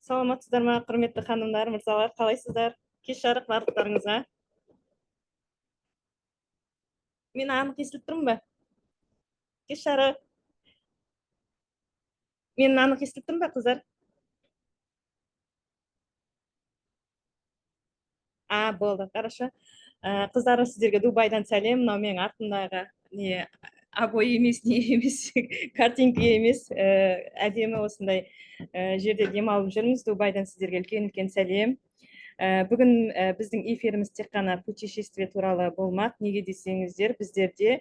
Саламатсыздар ма, құрметті ханымдар, мырзалар, қалайсыздар? Кеш жарық барлықтарыңызға. Мен анық естіліп тұрмын ба? Кеш жарық. Мен анық естіліп тұрмын ба, қыздар? Болды, хорошо. Қыздар, сіздерге Дубайдан сәлем. Мынау менің артымдағы не обой емес, не емес, картинка емес, әдемі осындай жерде демалып жүрміз. Дубайдан сіздерге үлкен сәлем. Бүгін біздің эфиріміз тек қана путешествие туралы болмақ. Неге десеңіздер, біздерде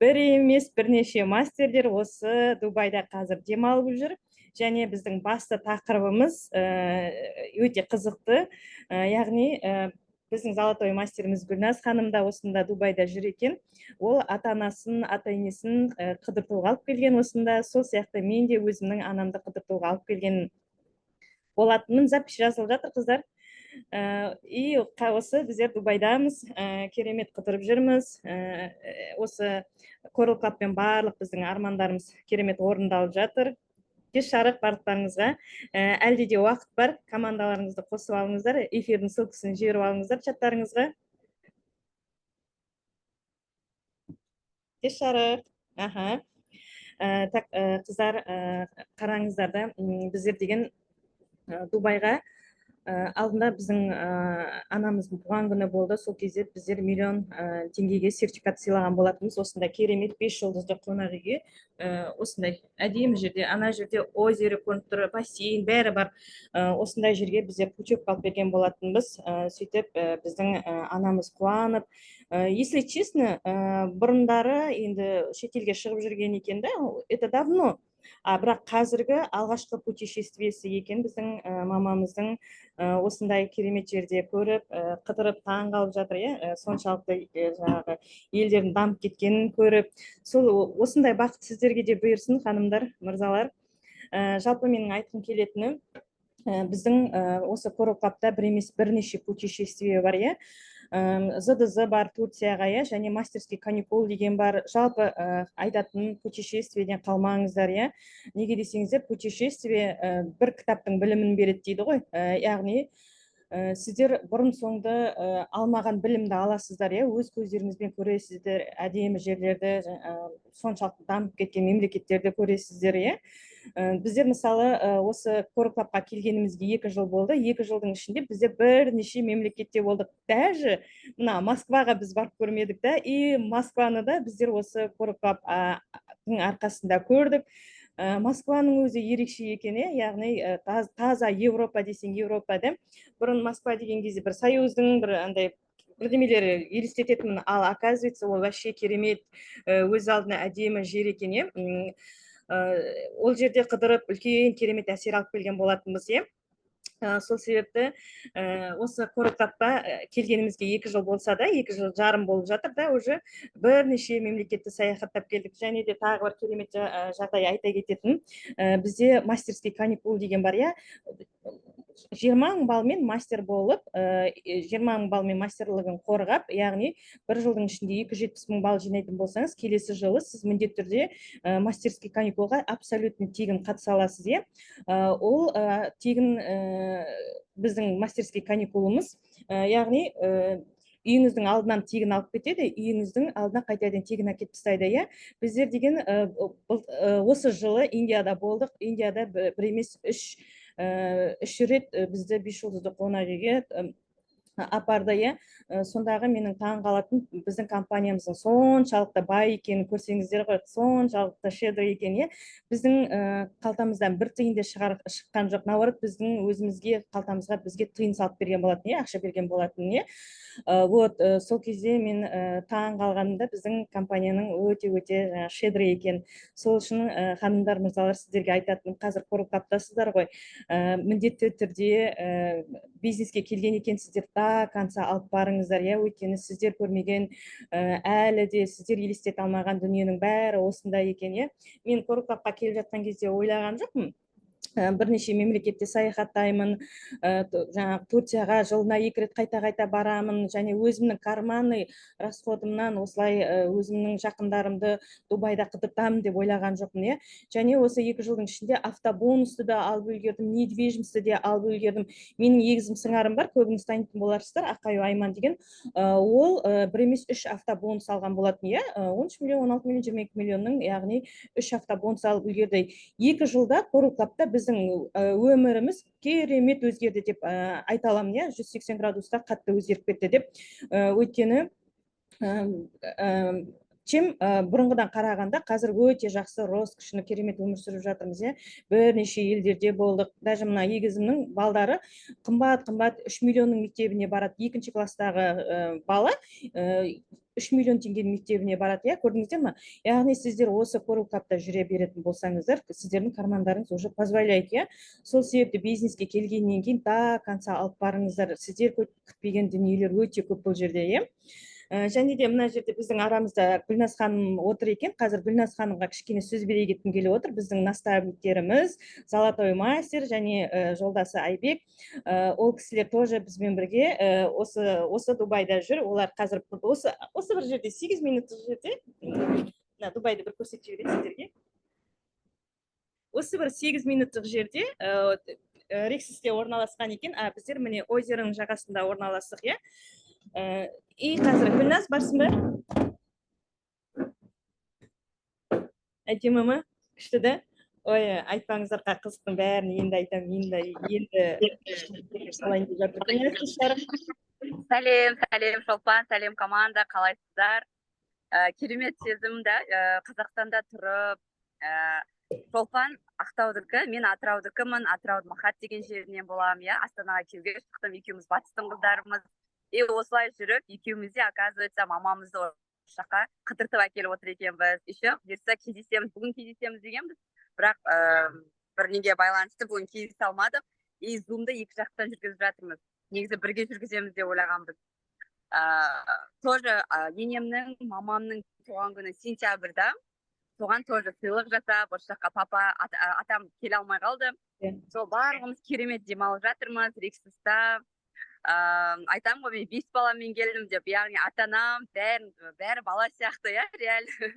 бір емес бірнеше мастерлер осы Дубайда қазір демалып жүр. Және біздің басты тақырыбымыз өте қызықты. Яғни біздің золотой мастеріміз Гүлназ ханым да осында Дубайда жүр екен. Ол ата-анасын, ата-енесін қыдыртуға алып келген осында. Сол сияқты мен де өзімнің анамды қыдыртуға алып келген болатынмын. Запись жазылып жатыр, қыздар. И осы біздер Дубайдамыз, керемет қыдырып жүрміз. Осы Coral Clubпен барлық біздің армандарымыз керемет орындалып жатыр. Кеш жарық барлықтарыңызға. Әлде де уақыт бар, командаларыңызды қосып алыңыздар, эфирдің ссылкасын жіберіп алыңыздар чаттарыңызға. Кеш жарық. Так, қыздар, қараңыздар да, біздер деген Дубайға алдында біздің анамыздың туған күні болды. Сол кезде біздер миллион теңгеге сертификат сыйлаған болатынбыз. Осындай керемет 5 жұлдызды қонақ үйге, осындай әдемі жерде, ана жерде озеро көрініп тұр, бассейн бәрі бар. Осындай жерге біздер путевка алып берген болатынбыз. Сөйтіп біздің анамыз қуанып, если честно, бұрындары енді шетелге шығып жүрген екен да, это давно. Бірақ қазіргі алғашқы путешествиесі екен біздің мамамыздың осындай керемет жерде көріп, қыдырып таң қалып жатыр, соншалықты жаңағы елдердің дамып кеткенін көріп. Сол осындай бақыт сіздерге де бұйырсын, ханымдар, мырзалар. Жалпы менің айтқым келетіні, біздің осы Coral Club'та бір емес бірнеше путешествие бар, ЗДЗ бар Турцияға, және мастерский каникул деген бар. Жалпы айтатын путешествиеден қалмаңыздар, неге десеңіздер, путешествие бір кітаптың білімін береді дейді ғой. Яғни сіздер бұрын соңды алмаған білімді аласыздар, өз көздеріңізбен көресіздер, әдемі жерлерді, соншалықты дамып кеткен мемлекеттерді көресіздер. Біздер мысалы осы Coral Clubқа келгенімізге 2 жыл болды. 2 жылдың ішінде біздер бірнеше мемлекетте болдық. Даже мына Москваға біз барып көрмедік та, и Москваны да біздер осы Coral Club'тың арқасында көрдік. Москваның өзі ерекше екен, яғни таза Европа десең Европада. Бұрын Москва деген кезде бір союздың бір андай бірдемелері елестететінмін, ал оказывается ол вообще керемет, өз алдына әдемі жер екен. Ол жерде қыдырып үлкен керемет әсер алып келген болатынбыз. Сол себепті осы Coral Club'қа келгенімізге 2 жыл болса да, 2 жыл жарым болып жатыр да, уже бірнеше мемлекетті саяхаттап келдік. Және де тағы бір керемет жағдай айта кететін, бізде мастерский каникул деген бар, 20 мың балмен мастер болып, 20 мың балмен мастерлігін қорғап, яғни бір жылдың ішінде 270 мың бал жинайтын болсаңыз, келесі жылы сіз міндетті түрде мастерский каникулға абсолютно тегін қатыса аласыз. Ол тегін біздің мастерский каникулымыз, яғни үйіңіздің алдынан тегін алып кетеді, үйіңіздің алдына қайтадан тегін әкеліп тастайды. Біздер деген осы жылы Индияда болдық. Индияда бір емес 3 рет бізді 5 жұлдызды қонақ үйге апарды. Сондағы менің таң қалатын, біздің компаниямыздың соншалықты бай екенін көрсеңіздер ғой, соншалықты щедро екен. Біздің қалтамыздан бір тиын де шыққан жоқ, наоборот, біздің өзімізге қалтамызға бізге тиын салып берген болатын, ақша берген болатын. Вот сол кезде мен таң қалғанымда біздің компанияның өте щедро екен. Сол үшін ханымдар, мырзалар, сіздерге айтатыным, қазір Coral Club'тасыздар ғой, міндетті түрде бизнеске келген екенсіздер, до конца алып барыңыздар. Өйткені сіздер көрмеген, әлі де сіздер елестете алмаған дүниенің бәрі осында екен. Мен Coral Club'қа келіп жатқан кезде ойлаған жоқпын, бірнеше мемлекетте саяхаттаймын, жаңағы Турцияға жылына 2 рет қайта барамын, және өзімнің карманный расходымнан осылай өзімнің жақындарымды Дубайда қыдыртамын деп ойлаған жоқпын, иә. Және осы 2 жылдың ішінде автобонусты да алып үлгердім, недвижимостьті де алып үлгердім. Менің егізім сыңарым бар, көбіңіз танитын боларсыздар, Ақаю Айман деген. Ол 1 емес 3 автобонус алған болатын, иә. 13 миллион, 16 миллион, 22 миллионның, яғни 3 автобонус алып үлгерді. 2 жылда Coral Club'та біздің өміріміз керемет өзгерді деп айта аламын, иә. 180 градуста қатты өзгеріп кетті деп. Өйткені чем бұрынғыдан қарағанда қазір өте жақсы роскошны керемет өмір сүріп жатырмыз, иә. Бірнеше елдерде болдық. Даже мына егізімнің балдары қымбат 3 миллионның мектебіне барады. 2-ші класстағы бала 3 миллион теңгенің мектебіне барады, иә. Көрдіңіздер ме? Яғни сіздер осы Coral Club'та жүре беретін болсаңыздар, сіздердің кармандарыңыз уже позволяет, иә. Сол себепті бизнеске келгеннен кейін до конца алып барыңыздар. Сіздер күтпеген дүниелер өте көп бұл жерде, иә. Және де мына жерде біздің арамызда Гүлназ ханым отыр екен. Қазір Гүлназ ханымға кішкене сөз бере кеткім келіп отыр. Біздің наставниктеріміз Золотой мастер және жолдасы Айбек. Ол кісілер тоже бізбен бірге осы Дубайда жүр. Олар қазір осы бір жерде 8 минуттық жерде Дубайды бір көрсетіп жіберейін сіздерге. Осы бір 8 минуттық жерде Рексисте орналасқан екен. Біздер міне озероның жағасында орналастық, иә. И қазір Гүлназ барсың ба? Әдемі ме? Күшті да? Ой, айтпаңыздар, қызықтың бәрін енді айтамын, енді салайын деп жатыр. Сәлем Шолпан, сәлем команда, қалайсыздар? Керемет сезім да, Қазақстанда тұрып, Шолпан Ақтаудікі, мен Атыраудікімін, Атырауд Махат деген жерінен боламын, иә. Астанаға келуге шықтым, екеуміз батыстың қыздарымыз. Осылай жүріп, екеумізде, оказывается, мамамызды осы жаққа қыдыртып әкеліп отыр екенбіз. Еще бұйырса кездесеміз, бүгін кездесеміз дегенбіз, бірақ бір неге байланысты бүгін кездесе алмадық. Зумды 2 жақтан жүргізіп жатырмыз. Негізі бірге жүргіземіз деп ойлағанбыз. Тоже енемнің, мамамның туған күні сентябрьда. Соған тоже сыйлық жасап, осы жаққа папа, атам келе алмай қалды. Сол барлығымыз керемет демалып жатырмыз, Рексиста. Айтам ғой, мен 5 баламен келдім деп, яғни ата-анам бәрі бала сияқты, иә, реально.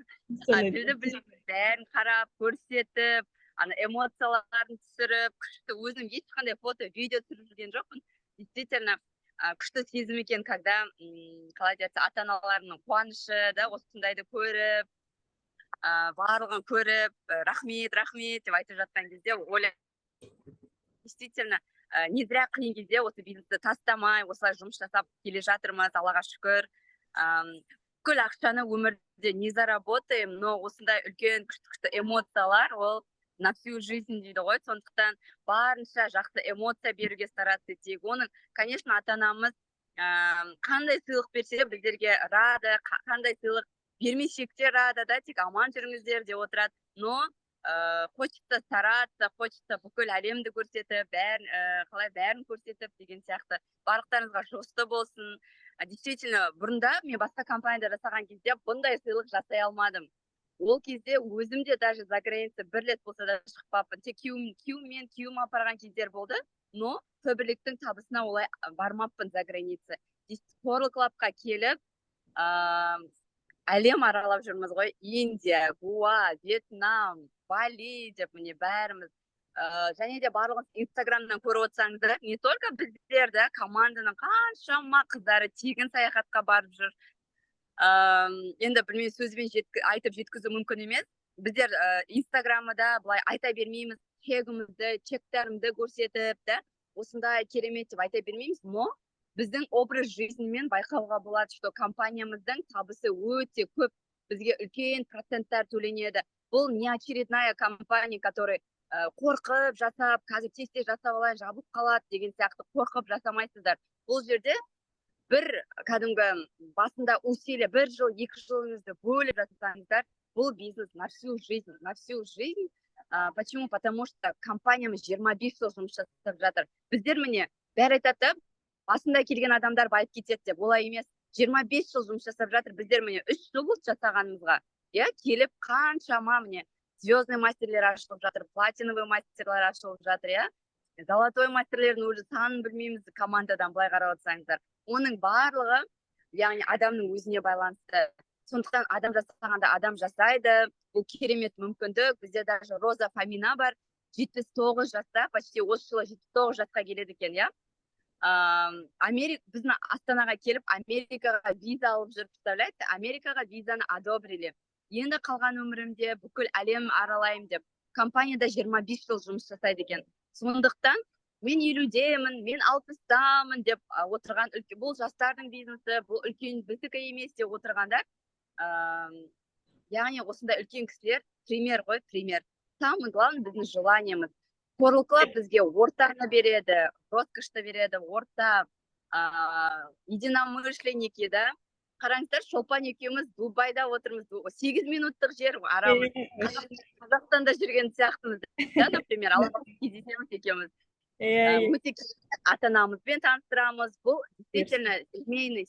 Тілді біліп, бәрін қарап, көрсетіп, эмоцияларын түсіріп, күшті, өзім ешқандай фото, видео түсіріп жүрген жоқпын. Действительно, күшті сезім екен, когда, қалай deyatsa, ата-аналарының қуанышы да, осындайды көріп, барлығын көріп, рахмет деп айтып жатқан кезде, действительно, не зря қиын кезде осы бизнесті тастамай, осылай жұмыс жасап келе жатырмыз, Аллаға шүкір. Бүкіл ақшаны өмірде не заработаем, но осындай үлкен күшті эмоциялар, ол на всю жизнь дейді ғой. Сондықтан барынша жақсы эмоция беруге стараться етейік. Оның, конечно, ата-анамыз қандай сыйлық берсе біздерге рада, қандай сыйлық бермесек те рада, да, тек аман жүріңіздер деп отырады. Но хочется стараться, хочется бүкіл әлемді көрсетіп, бәрін көрсетіп деген сияқты. Барлықтарыңызға жұғысты болсын. Действительно, бұрында мен басқа компанияда жасаған кезде бұндай сыйлық жасай алмадым. Ол кезде өзімде даже за граница 1 рет болса да шықпаппын. Тек күйеуім апарған кездер болды, но көбіліктің табысына олай бармаппын за граница. Coral Club'қа келіп, әлем аралап жүрміз ғой. Индия, Гоа, Вьетнам, Бали деп міне бәріміз. Және де барлығын Инстаграмнан көріп отырсаңыздар, не только біздер, да, команданың қаншама қыздары тегін саяхатқа барып жүр. Енді білмей сөзбен айтып жеткізу мүмкін емес. Біздер Инстаграмда былай айта бермейміз, чектарымды көрсетіп, да, осындай керемет деп айта бермейміз, но біздің образ жизньмен байқауға болады, что компаниямыздың табысы өте көп, бізге үлкен проценттар төленеді. Бұл не очередная компания, который қорқып жасап, қазір тез жасап алайын, жабылып қалады деген сияқты қорқып жасамайсыздар. Бұл жерде бір кәдімгі басында усилия 1 жыл, 2 жылыңызды бөліп жасасаңыздар, бұл бизнес на всю жизнь. Почему? Потому что компаниямыз 25 жыл жұмыс жасап жатыр. Біздер міне бәрі айтады, басында келген адамдар байып кетеді деп, олай емес. 25 жыл жұмыс жасап жатыр, біздер міне 3 жыл жасағанымызға, келіп қаншама міне звездный мастерлер ашылып жатыр, платиновый мастерлер ашылып жатыр, иә. Золотой мастерлердің уже санын білмейміз командадан былай қарап отырсаңыздар. Оның барлығы, яғни адамның өзіне байланысты. Сондықтан адам жасағанда адам жасайды. Бұл керемет мүмкіндік. Бізде даже Роза Фомина бар, 79 жаста, почти осы жылы 79 жасқа келеді екен, иә. Біздің Астанаға келіп, Америкаға виза алып жүріп, представляете, Америкаға визаны одобрили. Енді қалған өмірімде бүкіл әлем аралаймын деп. Компанияда 25 жыл жұмыс жасайды екен. Сондықтан мен 50-демін, мен 60-дамын деп отырған, бұл жастардың бизнесі, бұл үлкен біздікі емес деп отырғандар. Яғни осындай үлкен кісілер пример ғой, пример. Самое главное біздің желаниеміз. Қорлықлар бізге ортаны береді, роскошты береді, орта, единомышленники, да. Қараңыздар, Шолпан екеуміз Дубайда отырмыз, 8 минуттық жер арамыз. Қазақстанда жүрген сияқтымыз, да, например, алға кездесеміз екеуміз. Өте ата-анамызбен таныстырамыз. Бұл действительно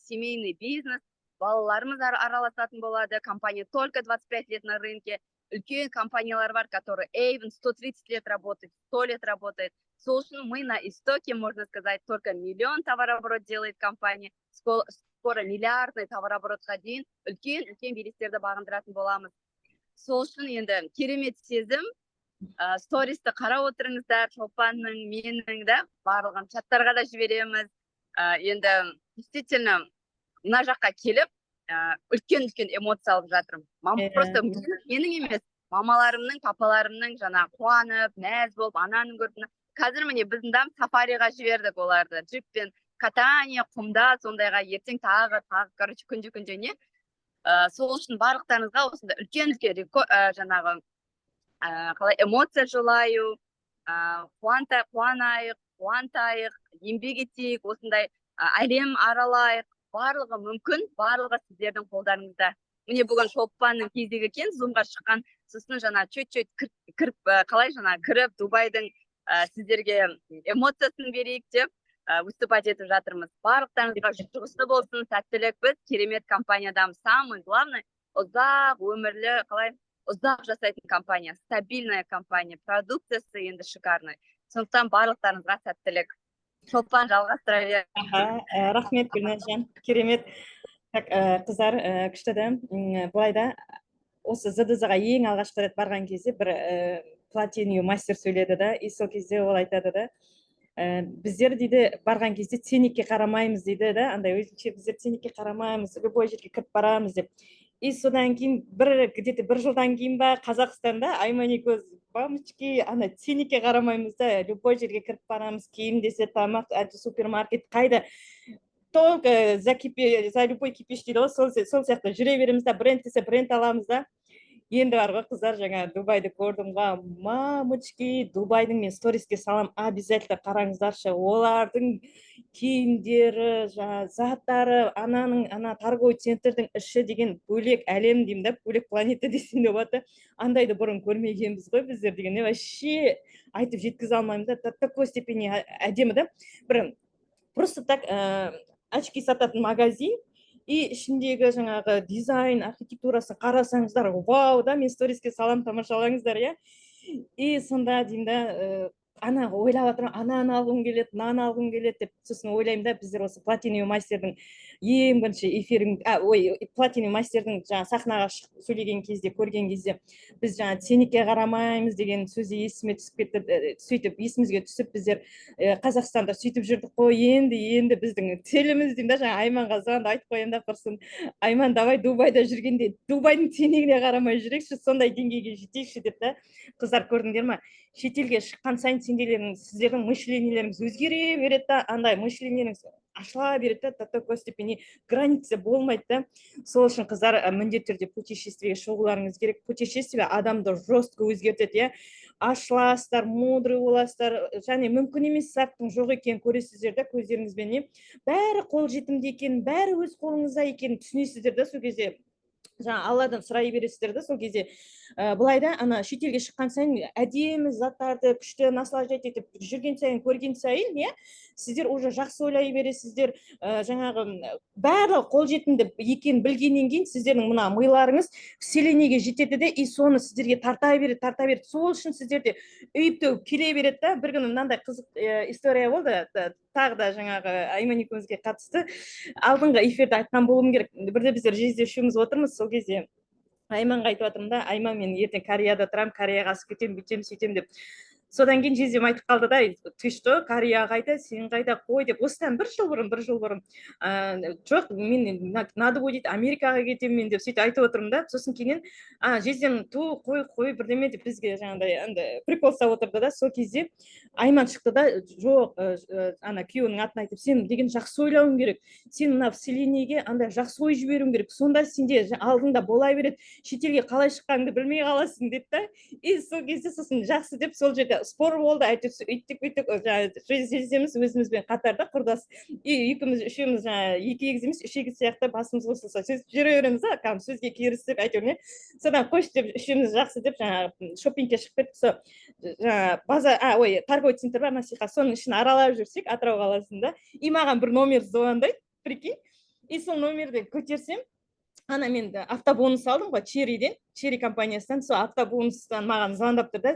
семейный бизнес. Балаларымыз араласатын болады. Компания только 25 лет на рынке. Үлкен компаниялар бар, которые Avon 130 лет работает, 100 лет работает. Сол үшін мы на истоке, можно сказать, только миллион товарооборот делает компания. Скоро миллиардный товарооборотқа дейін үлкен белестерді бағындыратын боламыз. Сол үшін енді керемет сезім. Стористі қарап отырыңыздар, Шолпанның, менің да барлығын чаттарға да жібереміз. Енді действительно мына жаққа келіп, үлкен эмоция алып жатырмын. Просто менің емес, мамаларымның, папаларымның жаңа қуанып, мәз болып, ананың көріп, қазір міне біздің дам сафариға жібердік оларды. Джиппен катания, құмда, сондайға ертең тағы, короче, күнде не. Сол үшін барлықтарыңызға осында үлкен жаңағы қалай эмоция жолаю, қуанайық, еңбек етейік, осындай әлем аралайық. Барлығы мүмкін, барлығы сіздердің қолдарыңызда. Міне бүгін Шолпанның кездегі екен, зумға шыққан, сосын жаңа чөт-чөт кіріп, Дубайдың сіздерге эмоциясын берейік деп выступать етіп жатырмыз. Барлықтарыңызға жұғысты болсын, сәттілік. Біз керемет компаниядамыз. Самый главный, ұзақ өмірлі, ұзақ жасайтын компания, стабильная компания, продукциясы енді шикарный. Сондықтан барлықтарыңызға сәттілік. Шолпан, жалғастыра бер. Рахмет, Гүлназжан. Керемет. Қыздар, күштеді. Былайда, осы ЗДЗ-ға ең алғашқы рет барған кезде бір платиниум мастер сөйледі да, и сол кезде ол айтады да, біздер дейді барған кезде ценникке қарамаймыз дейді да, андай өзінше біздер ценникке қарамаймыз, любой жерге кіріп барамыз деп. И содан кейін где-то бір жылдан кейін ба Қазақстанда Айманикөз мамочки, ана ценникке қарамаймыз да, любой жерге кіріп барамыз, киім десе тамақ, супермаркет қайда, только за любой кипиш дейді ғой, сол сияқты жүре береміз да, бренд десе бренд аламыз да. Енді бар ғой, қыздар, жаңа Дубайды көрдім ғой, мамочки, Дубайдың мен сториске салам, обязательно қараңыздаршы, олардың киімдері, заттары, ана торговый центрдің іші деген бөлек әлем деймін да, бөлек планета десем де болады. Андайды бұрын көрмегенбіз ғой біздер деген, вообще айтып жеткізе алмаймын да, такой степени әдемі да. Бір просто так очки сататын магазин, и ішіндегі жаңағы дизайн, архитектурасын қарасаңыздар, вау, да, мен сториске салам, тамашалаңыздар, иә. И сонда деймін да, ана ойлап отырмын, ананы алғым келеді, мынаны алғым келеді деп, сосын ойлаймын да, біздер осы платиниум мастердің ең бірінші эфирін, платиниум мастердің жаңа сахнаға сөйлеген кезде, көрген кезде, біз жаңа ценникке қарамаймыз деген сөзі есіме түсіп кетті, сөйтіп есімізге түсіп, біздер Қазақстанда сөйтіп жүрдік қой, енді біздің целіміз деймін да, жаңа Айманға звондап айтып қоямын да, құрсын, Айман, давай Дубайда жүргенде, Дубайдың ценнигіне қарамай жүрекші, сондай деңгейге жетейікші деп та. Қыздар, көрдіңдер ма? Шетелге шыққан сайын сіздердің мышлениелеріңіз өзгере береді да, андай мышлениелеріңіз ашыла береді да, такой степени граница болмайды да. Сол үшін қыздар міндетті түрде путешествиеге шығуларыңыз керек. Путешествие адамды жестко өзгертеді, ашыласыздар, мудрый боласыздар, және мүмкін емес заттың жоқ екенін көресіздер да көздеріңізбен. Бәрі қол жетімді екенін, бәрі өз қолыңызда екенін түсінесіздер да сол кезде. жаңа алладан сұрай бересіздер да сол кезде. Былай да ана шетелге шыққан сайын әдемі заттарды күшті наслаждать етіп жүрген сайын, көрген сайын, иә, сіздер уже жақсы ойлай бересіздер. Жаңағы барлығы қолжетімді екенін білгеннен кейін сіздердің мына миларыңыз вселенныйге жетеді де, и соны сіздерге тарта береді, тарта береді. Сол үшін сіздерде үйіп төгіп келе береді да. Бір күні мынандай қызық история болды. Тағы да жаңағы Айман екеумізге қатысты. Алдыңғы эфирде айтқан болуым керек. Бірде біздер жезде үшеуміз отырмыз, сол кезде Айманға айтып жатырмын да, Айман, мен ертең Кореяда тұрамын, Кореяға асып кетемін, бүйтемін, сөйтемін деп. Содан кейін жездем айтып қалды да, ты что, Корея қайда, сен қайда, қой деп. Осыдан бір жыл бұрын жоқ, мен надо будет Америкаға кетемін мен деп сөйтіп айтып отырмын да. Сосын кейін жездем қой бірдеме деп бізге жаңағыдай прикол ұстап отырды да. Сол кезде Айман шықты да, жоқ, ана күйеуінің атын айтып, сен деген жақсы ойлауың керек, сен мына вселенныйге андай жақсы ой жіберуің керек, сонда сенде алдыңда бола береді, шетелге қалай шыққаныңды білмей қаласың деді да. И сол кезде сосын жақсы деп сол жерде спор болды, әйтеуір үйттік жездеміз өзімізбен қатарда құрдас, и үшеуміз екі егіз емес, үш егіз сияқты басымыз қосылса сөйтіп жүре береміз да, сөзге керісіп әйтеуір не. Содан қойшы деп үшеуміз жақсы деп жаңағы шопингке шығып кеттік. Сол жаңағы торговый центр бар, насиха, соның ішін аралап жүрсек Атырау қаласында, и маған бір номер звондайды, прикинь, и сол номерді көтерсем, ана мен автобонус алдым ғой, Черри компаниясынан. Сол автобонустан маған звондап тұр да,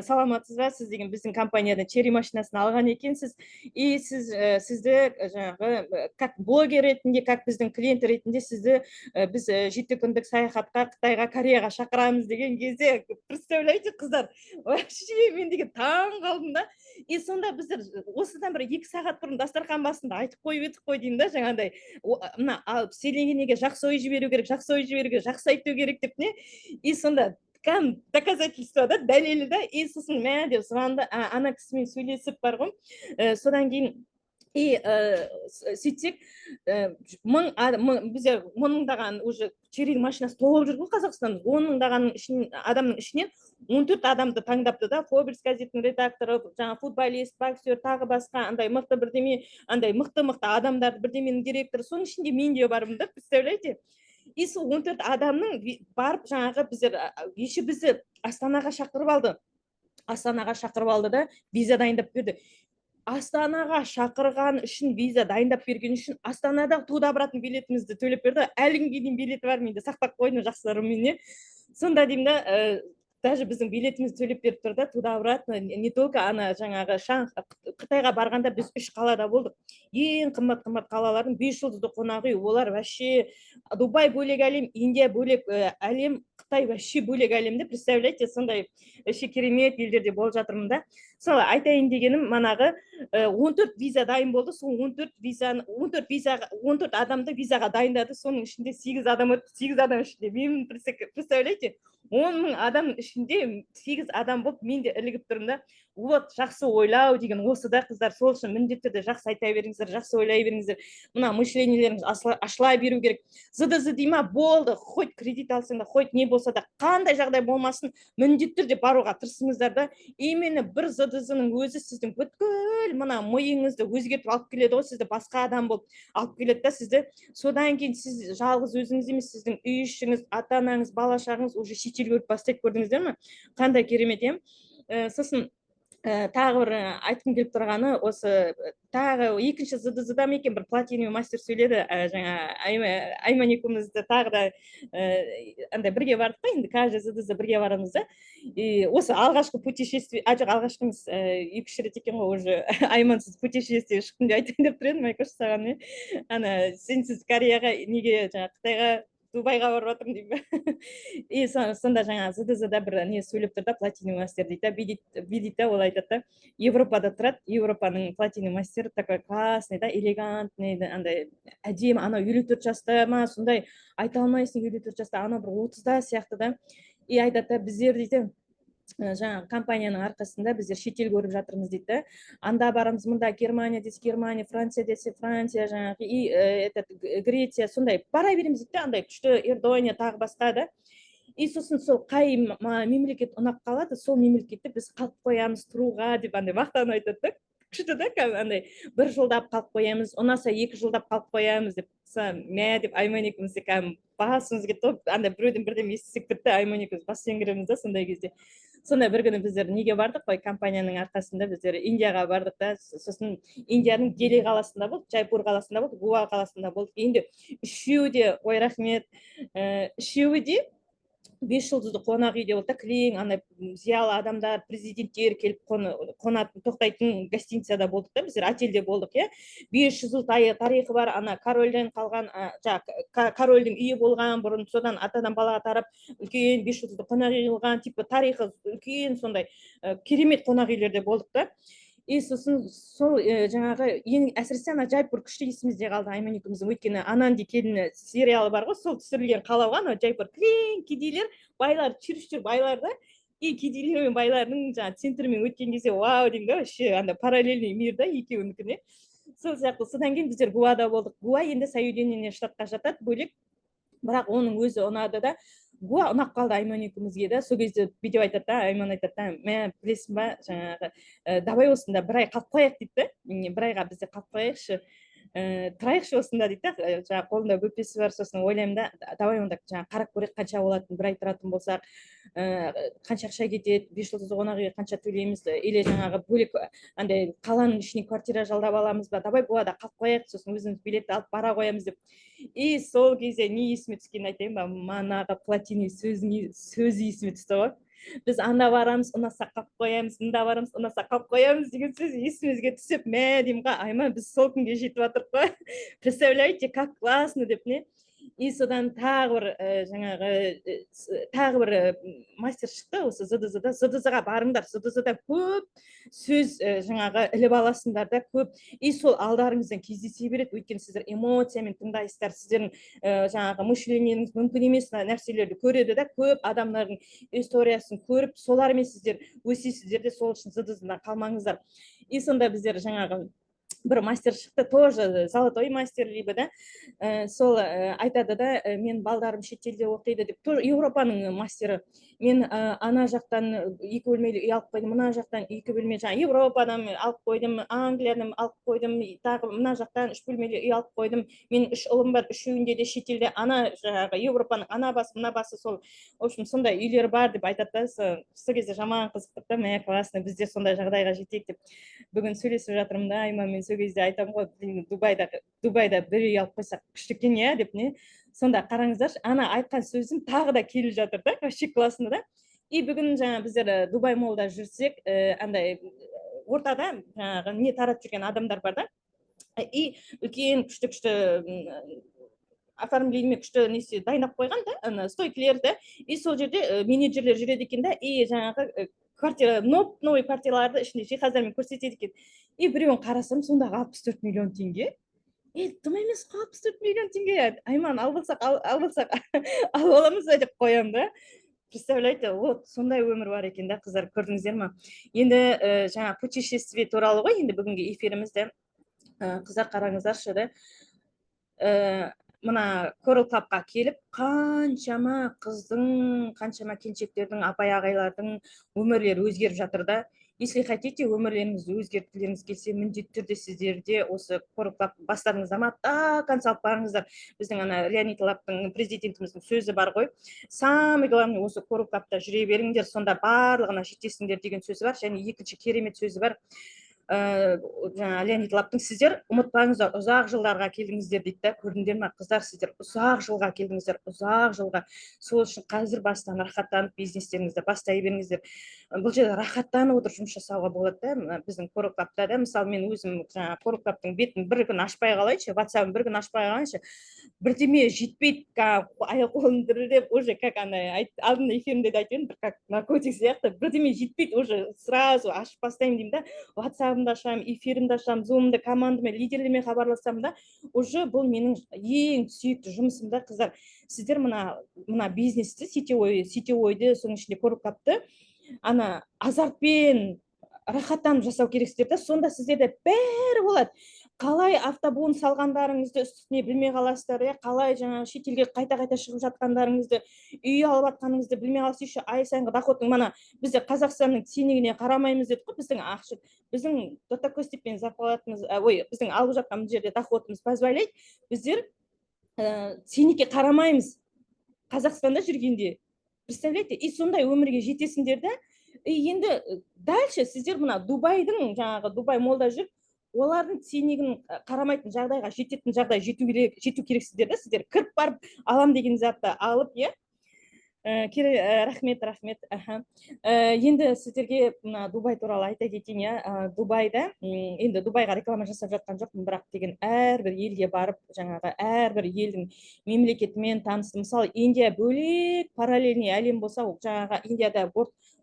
саламатсыз ба, сіз деген біздің компаниядан Черри машинасын алған екенсіз, и сізді жаңағы как блогер ретінде, как біздің клиент ретінде сізді біз 7 күндік саяхатқа Қытайға, Кореяға шақырамыз деген кезде, представляете, қыздар, вообще мен деген таң қалдым да. И сонда біздер осыдан бір 2 сағат бұрын дастархан басында айтып қойып едік қой деймін да, жаңағыдай мына вселенныйге жақсы ой жіберу керек, жақсы ой жіберу керек, жақсы айту керек деп не. И сонда доказательство да, дәлелі да. И сосын мә деп звонды, ана кісімен сөйлесіп бар ғой. Содан кейін и сөйтсек, біздер мыңдаған уже Черридің машинасы толып жүр ғой Қазақстанда, 10 мыңдаған адамның ішінен 14 адамды таңдапты да. Фоберс газетінің редакторы, жаңа футболист, боксер, тағы басқа андай мықты бірдеме, андай мықты адамдарды бірдеменің директоры, соның ішінде мен де бармын да, представляете. И сол 14 адамның барып жаңағы біздер еще бізді Астанаға шақырып алды да, виза дайындап берді. Астанаға шақырған үшін, виза дайындап берген үшін Астанада туда обратно билетімізді төлеп берді. Әлі күнге дейін билеті бар, менде сақтап қойдым жақсыларыммен. Сонда деймін да, даже біздің билетімізді төлеп беріп тұр да, туда обратно. Не только ана жаңағы Қытайға барғанда біз 3 қалада болдық. Ең қымбат қалалардың 5 жұлдызды қонақ үй, олар вообще Дубай бөлек әлем, Индия бөлек әлем, Қытай вообще бөлек әлемде, представляете, сондай вообще керемет елдерде болып жатырмын да. Сол айтайын дегенім, манағы 14 виза дайын болды. Сол 14 адамды визаға дайындады. Соның ішінде 8 адам өтті. 8 адам ішінде мен, представляете, 10 мың адамның ішінде 8 адам болып, мен де ілігіп тұрмын да. Вот, жақсы ойлау деген осы да, қыздар. Сол үшін міндетті түрде жақсы айта беріңіздер, жақсы ойлай беріңіздер. Мына мышлениелеріңіз ашыла беру керек. Зы дейма, болды, хоть кредит алсаң да, хоть не болса да, қандай жағдай болмасын, міндетті түрде баруға тырысыңыздар да. Именно бір зыдызының өзі сіздің бүткіл мына миыңызды өзгертіп алып келеді ғой, сізді басқа адам болып алып келеді да сізді. Содан кейін сіз жалғыз өзіңіз емес, сіздің үй ішіңіз, ата-анаңыз, бала-шағаңыз уже шетелге өтіп бастайды, көрдіңіздер ме? Қандай керемет, иә? Сосын тағы бір айтқым келіп тұрғаны, осы тағы екінші зыда ма екен, бір платиновый мастер сөйледі, жаңа Айман екеумізді тағы да андай бірге бардық қой, енді каждый зыдызда бірге барамыз да. И осы алғашқы путешествие, жоқ, алғашқы емес, 2-3 рет екен ғой, уже Аймансыз путешествие шықтым деп айтайын деп тұр едім, Майкош саған, не? Ана сенсіз Кореяға, неге жаңа Қытайға, Дубайға барып жатырмын деймін. И сонда жаңа зыда бір не сөйлеп тұр да, платиновый мастер дейді, видит да, ол айтады да, Европада тұрады, Европаның платиновый мастері такой классный да, элегантный, андай әдемі, ана 54 жаста ма, сондай айта алмайсың, 54 жаста, ана бір 30-да сияқты да. И айтады да, біздер дейді, жаңа компанияның арқасында біздер шетел көріп жатырмыз дейді. Анда барамыз, мұнда Германия десе Германия, Франция десе Франция, жаңағы и Греция, сондай бара береміз дейді, андай күшті Эрдония тағы басқа да. И сосын сол қай мемлекет ұнап қалады, сол мемлекетте біз қалып қоямыз тұруға деп андай мақтанып айтады да. Күшті да, андай бір жылдап қалып қоямыз, ұнаса 2 жылдап қалып қоямыз деп. Мә деп Айман екеумізде басымыз кетіп андай біреуден бірдеме естісек бітті айман екеуміз бастан кіреміз да сондай кезде. Сонда бір күні біздер неге бардық қой, компанияның арқасында біздер Индияға бардық та, сосын Индияның Дели қаласында болды, Жайпур қаласында болды, Гуа қаласында болды. Енді үшеуі де, ой рахмет, үшеуі де 5 жұлдызды қонақ үйде болды да, кілең андай зиялы адамдар, президенттер келіп қонатын, тоқтайтын гостиницада болдық та, біздер отельде болдық, иә. 500 жыл тарихы бар, ана корольден қалған, корольдің үйі болған бұрын, содан атадан балаға тарап үлкен 5 жұлдызды қонақ үй болған, типа тарихы үлкен сондай керемет қонақ үйлерде болдық та. И сосын сол жаңағы ең әсіресе ана Жайпур күшті есімізде қалды айман екеуміздің, өйткені Ананди келіні сериалы бар ғой, сол түсірілген қалауға ана Жайпур кілең кедейлер, байлар, чүріштер байлар да, и кедейлер мен байлардың жаңағы центрмен өткен кезде вау деймін да, вообще андай параллельный мир да екеуінікіне. Сол сияқты содан кейін біздер Гуада болдық. Гуа енді Соединенный штатқа жатады, бөлек, бірақ оның өзі ұнады да. Гуа ұнап қалды айман екеумізге да. Сол кезде бүйтіп айтады да, айман айтады да, мә білесің ба, жаңағы давай осында бір ай қалып қояйық дейді да, бір айға бізде қалып қояйықшы, тұрайықшы осында дейді да, жаңағы қолында бөпесі бар. Сосын ойлаймын да, давай онда жаңағы қарап көрейік қанша болатын, бір ай тұратын болсақ, қанша ақша кетеді, 5 жұлдызды қонақ үйге қанша төлейміз, или жаңағы бөлек андай қаланың ішіне квартира жалдап аламыз ба, давай Гуада қалып қояйық, сосын өзіміз билетті алып бара қоямыз деп. И сол кезде не есіме түскенін айтайын ба, манағы платиний сөзі есіме түсті ғой. Біз анда барамыз, ұнаса қалып қоямыз, мында барамыз, ұнаса қалып қоямыз деген сөз есімізге түсіп, мә деймін ғой, айман біз сол күнге жетіп жатырмық қой. Представляете, как классно деп не. И содан тағы бір мастер шықты осы ЗДЗ-да. ЗДЗ-ға барыңдар, ЗДЗ-да көп сөз жаңағы іліп аласыңдар да, көп. И сол алдарыңыздан кездесе береді, өйткені сіздер эмоциямен тыңдайсыздар, сіздердің жаңағы мышлениеңіз мүмкін емес нәрселерді көреді да, көп адамдардың историясын көріп, солармен сіздер өсесіздер де, сол үшін ЗДЗ-да қалмаңыздар. И сонда біздер жаңағы бір мастер шықты, тоже золотой мастер либо да, сол айтады да, мен балдарым шетелде оқиды деп, тоже Европаның мастері. Мен ана жақтан 2 бөлмелі үй алып қойдым, мына жақтан 2 бөлмелі, жаңа Европадан алып қойдым, Англиядан алып қойдым, тағы мына жақтан 3 бөлмелі үй алып қойдым. Мен 3 ұлым бар, үшеуінде де шетелде, ана жаңағы Европаның ана басы, мына басы, сол, в общем, сондай үйлер бар деп айтады да. Сол кезде жаман қызықтық та, мә классно, бізде сондай жағдайға жетейік деп бүгін сөйлесіп жатырмын да айманмен. Сол кезде айтамын ғой, Дубайда бір үй алып қойсақ күшті екен иә деп не. Сонда қараңыздаршы, ана айтқан сөзім тағы да келіп жатыр да, вообще классно да. И бүгін жаңа біздер Дубай молда жүрсек, андай ортада жаңағы не таратып жүрген адамдар бар да. И үлкен күшті оформление күшті несі дайындап қойған да, стойкілер да. И сол жерде менеджерлер жүреді екен да, и жаңағы квартира, новый квартираларды ішінде жиһаздармен көрсетеді екен. И біреуін қарасам, сондағы 64 миллион теңге. Тым емес, 64 миллион теңге. Айман, алып алсақ, алып аламыз ба деп қоямын да. Представляете, вот сондай өмір бар екен да, қыздар, көрдіңіздер ма? Енді жаңа путешествие туралы ғой, енді бүгінгі эфирімізде. Қыздар, қараңыздаршы да. Мына Coral Club'қа келіп, қаншама қыздың, қаншама келіншектердің, апай ағайлардың өмірлері өзгеріп жатыр да. Если хотите, өмірлеріңізді өзгерткілеріңіз келсе, міндетті түрде сіздерде осы Coral Club бастарыңыздан до конца алып барыңыздар. Біздің ана Леонид Лаптың, президентіміздің сөзі бар ғой. Самый главный осы Coral Club'та жүре беріңдер, сонда барлығына жетесіңдер деген сөзі бар. Және екінші керемет сөзі бар. Жаңа Леонид Лаптың, сіздер ұмытпаңыздар, ұзақ жылдарға келдіңіздер дейді да. Көрдіңдер ме қыздар, сіздер ұзақ жылға келдіңіздер, ұзақ жылға. Сол үшін қазір бастан рахаттанып бизнестеріңізді бастай беріңіздер. Бұл жерде рахаттанып отырып жұмыс жасауға болады да. Біздің Coral Club'та да, мысалы мен өзім жаңа Coral Club'тың бетін бір күн ашпай қалайыншы, WhatsApp-ын бір күн ашпай қалайыншы, бірдеме жетпейді, аяқ қолым дірілдеп, уже как ана алдында эфирімде де айтып едім, как наркотик сияқты, бірдеме жетпейді, уже сразу ашып бастаймын деймін да. WhatsApp-ымды ашамын, эфирімді ашамын, Zoom-ды командамен, лидерлермен хабарласамын да. Уже бұл менің ең сүйікті жұмысым да, қыздар. Сіздер мына бизнесті, сетевойды, соның ішінде Coral Club'ты ана азартпен, рахаттанып жасау керексіздер да. Сонда сіздерде бәрі болады. Қалай автобун салғандарыңызды үстіне білмей қаласыздар, қалай жаңа шетелге қайта-қайта шығып жатқандарыңызды, үй алып жатқаныңызды білмей қаласыз. Еще ай сайынғы доходтың, мана бізде Қазақстанның теңгене қарамаймыз дедік қой, біздің ақша, біздің до такой степени зарплатамыз, біздің алып жатқан жерде доходымыз позволяет, біздер теңгеге қарамаймыз. Қазақстанда жүргенде, представляете, и сондай өмірге жетесіңдер да, енді дальше сіздер мына Дубайдың жаңағы Дубай молда жүр, олардың сенегін қарамайтын жағдайға жететін жағдай жету керексіздер да, сіздер кіріп барып алам деген затты алып, иә. Рахмет. Енді сіздерге мына Дубай туралы айта кетейін, иә. Дубайда, енді Дубайға реклама жасап жатқан жоқпын, бірақ деген әрбір елге барып, жаңағы әрбір елдің мемлекетімен таныстым. Мысалы, Индия бөлек параллельный әлем болса, жаңағы Индияда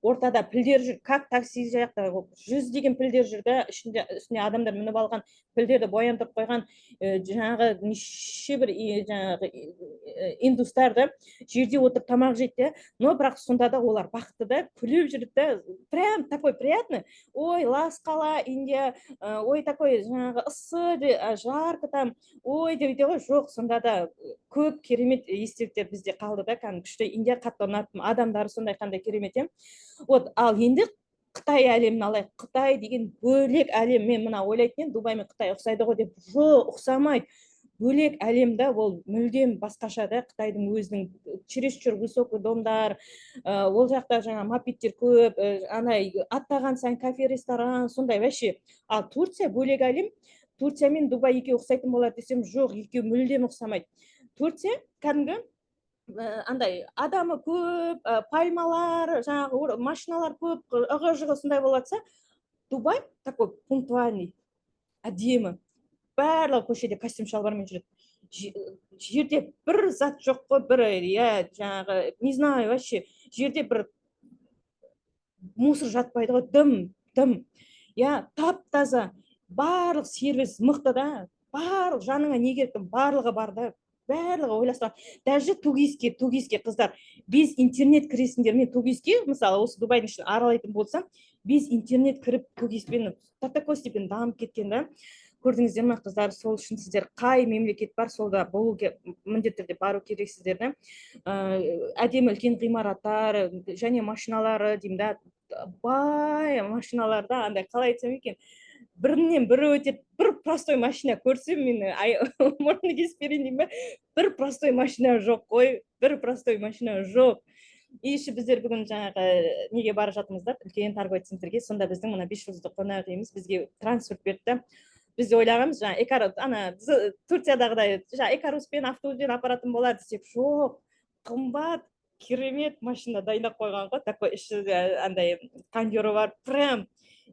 ортада пілдер жүр, как такси жақта 100 пілдер жүр да, үстіне адамдар мініп алған, пілдерді бояндырып қойған, жаңағы неше бір жаңағы индустарды жерде отырып тамақ жейді, но бірақ сонда да олар бақытты да, күліп жүрді да, прям такой приятный. Ой, лас қала Индия, ой, такой жаңағы ыссы, жарко там, ой дейді ғой, жоқ, сонда да көп керемет естеліктер бізде қалды да, кәдімгі күшті. Индия қатты ұнаттым, адамдары сондай қандай керемет, иә. Вот, ал енді Қытай әлемін алайық. Қытай деген бөлек әлем. Мен мына ойлайтын едім, Дубай мен Қытай ұқсайды ғой деп. Жоқ, ұқсамайды. Бөлек әлемді, ол мүлдем басқаша да. Қытайдың өзінің чересчур высокий домдар, ол жақта жаңа мопедтер көп, анай аттаған сайын кафе, ресторан, сондай вообще. Ал Турция бөлек әлем. Турция мен Дубай екеуі ұқсайтын болады десем, жоқ, екеуі мүлдем ұқсамайды. Турция кәдімгі андай адамы көп, пальмалар, жаңағы машиналар көп, ығы-жығы сондай болатса, Дубай такой пунктуальный, әдемі. Барлығы көшеде костюм шалбармен жүреді. Жерде бір зат жоқ қой, бір, жаңағы, не знаю, вообще, жерде бір мусор жатпайды ғой, дым. Тап-таза, барлық сервис мықты да, барлық жаныңа не керек, барлығы бар да. Барлығы ойластырған. Даже тугиске қыздар, без интернет кіресіңдер. Мен тугиске, мысалы, осы Дубайдың ішін аралайтын болсам, без интернет кіріп тугиспен такой степен дамып кеткен да. Көрдіңіздер ме, қыздар, сол үшін сіздер қай мемлекет бар, солда болуға міндетті түрде бару керексіздер да. Әдемі үлкен ғимараттар, және машиналары, деймін да, бай машиналарда, андай қалай айтсам екен, бірінен бірі өтеді. Бір простой машина көрсем, мен мұрны кесіп берейін деймін бе, бір простой машина жоқ қой, И еще біздер бүгін жаңағы неге бара жатырмыз да, үлкен торговый центрге, сонда біздің мына 5 жұлдызды қонақ үйіміз бізге трансферт берді. Біз ойлағанбыз, жаңа Турциядағыдай экаруспен, автобуспен апаратын болады десек, жоқ, қымбат, керемет машина дайындап қойған ғой, такой іші андай кондері бар, прям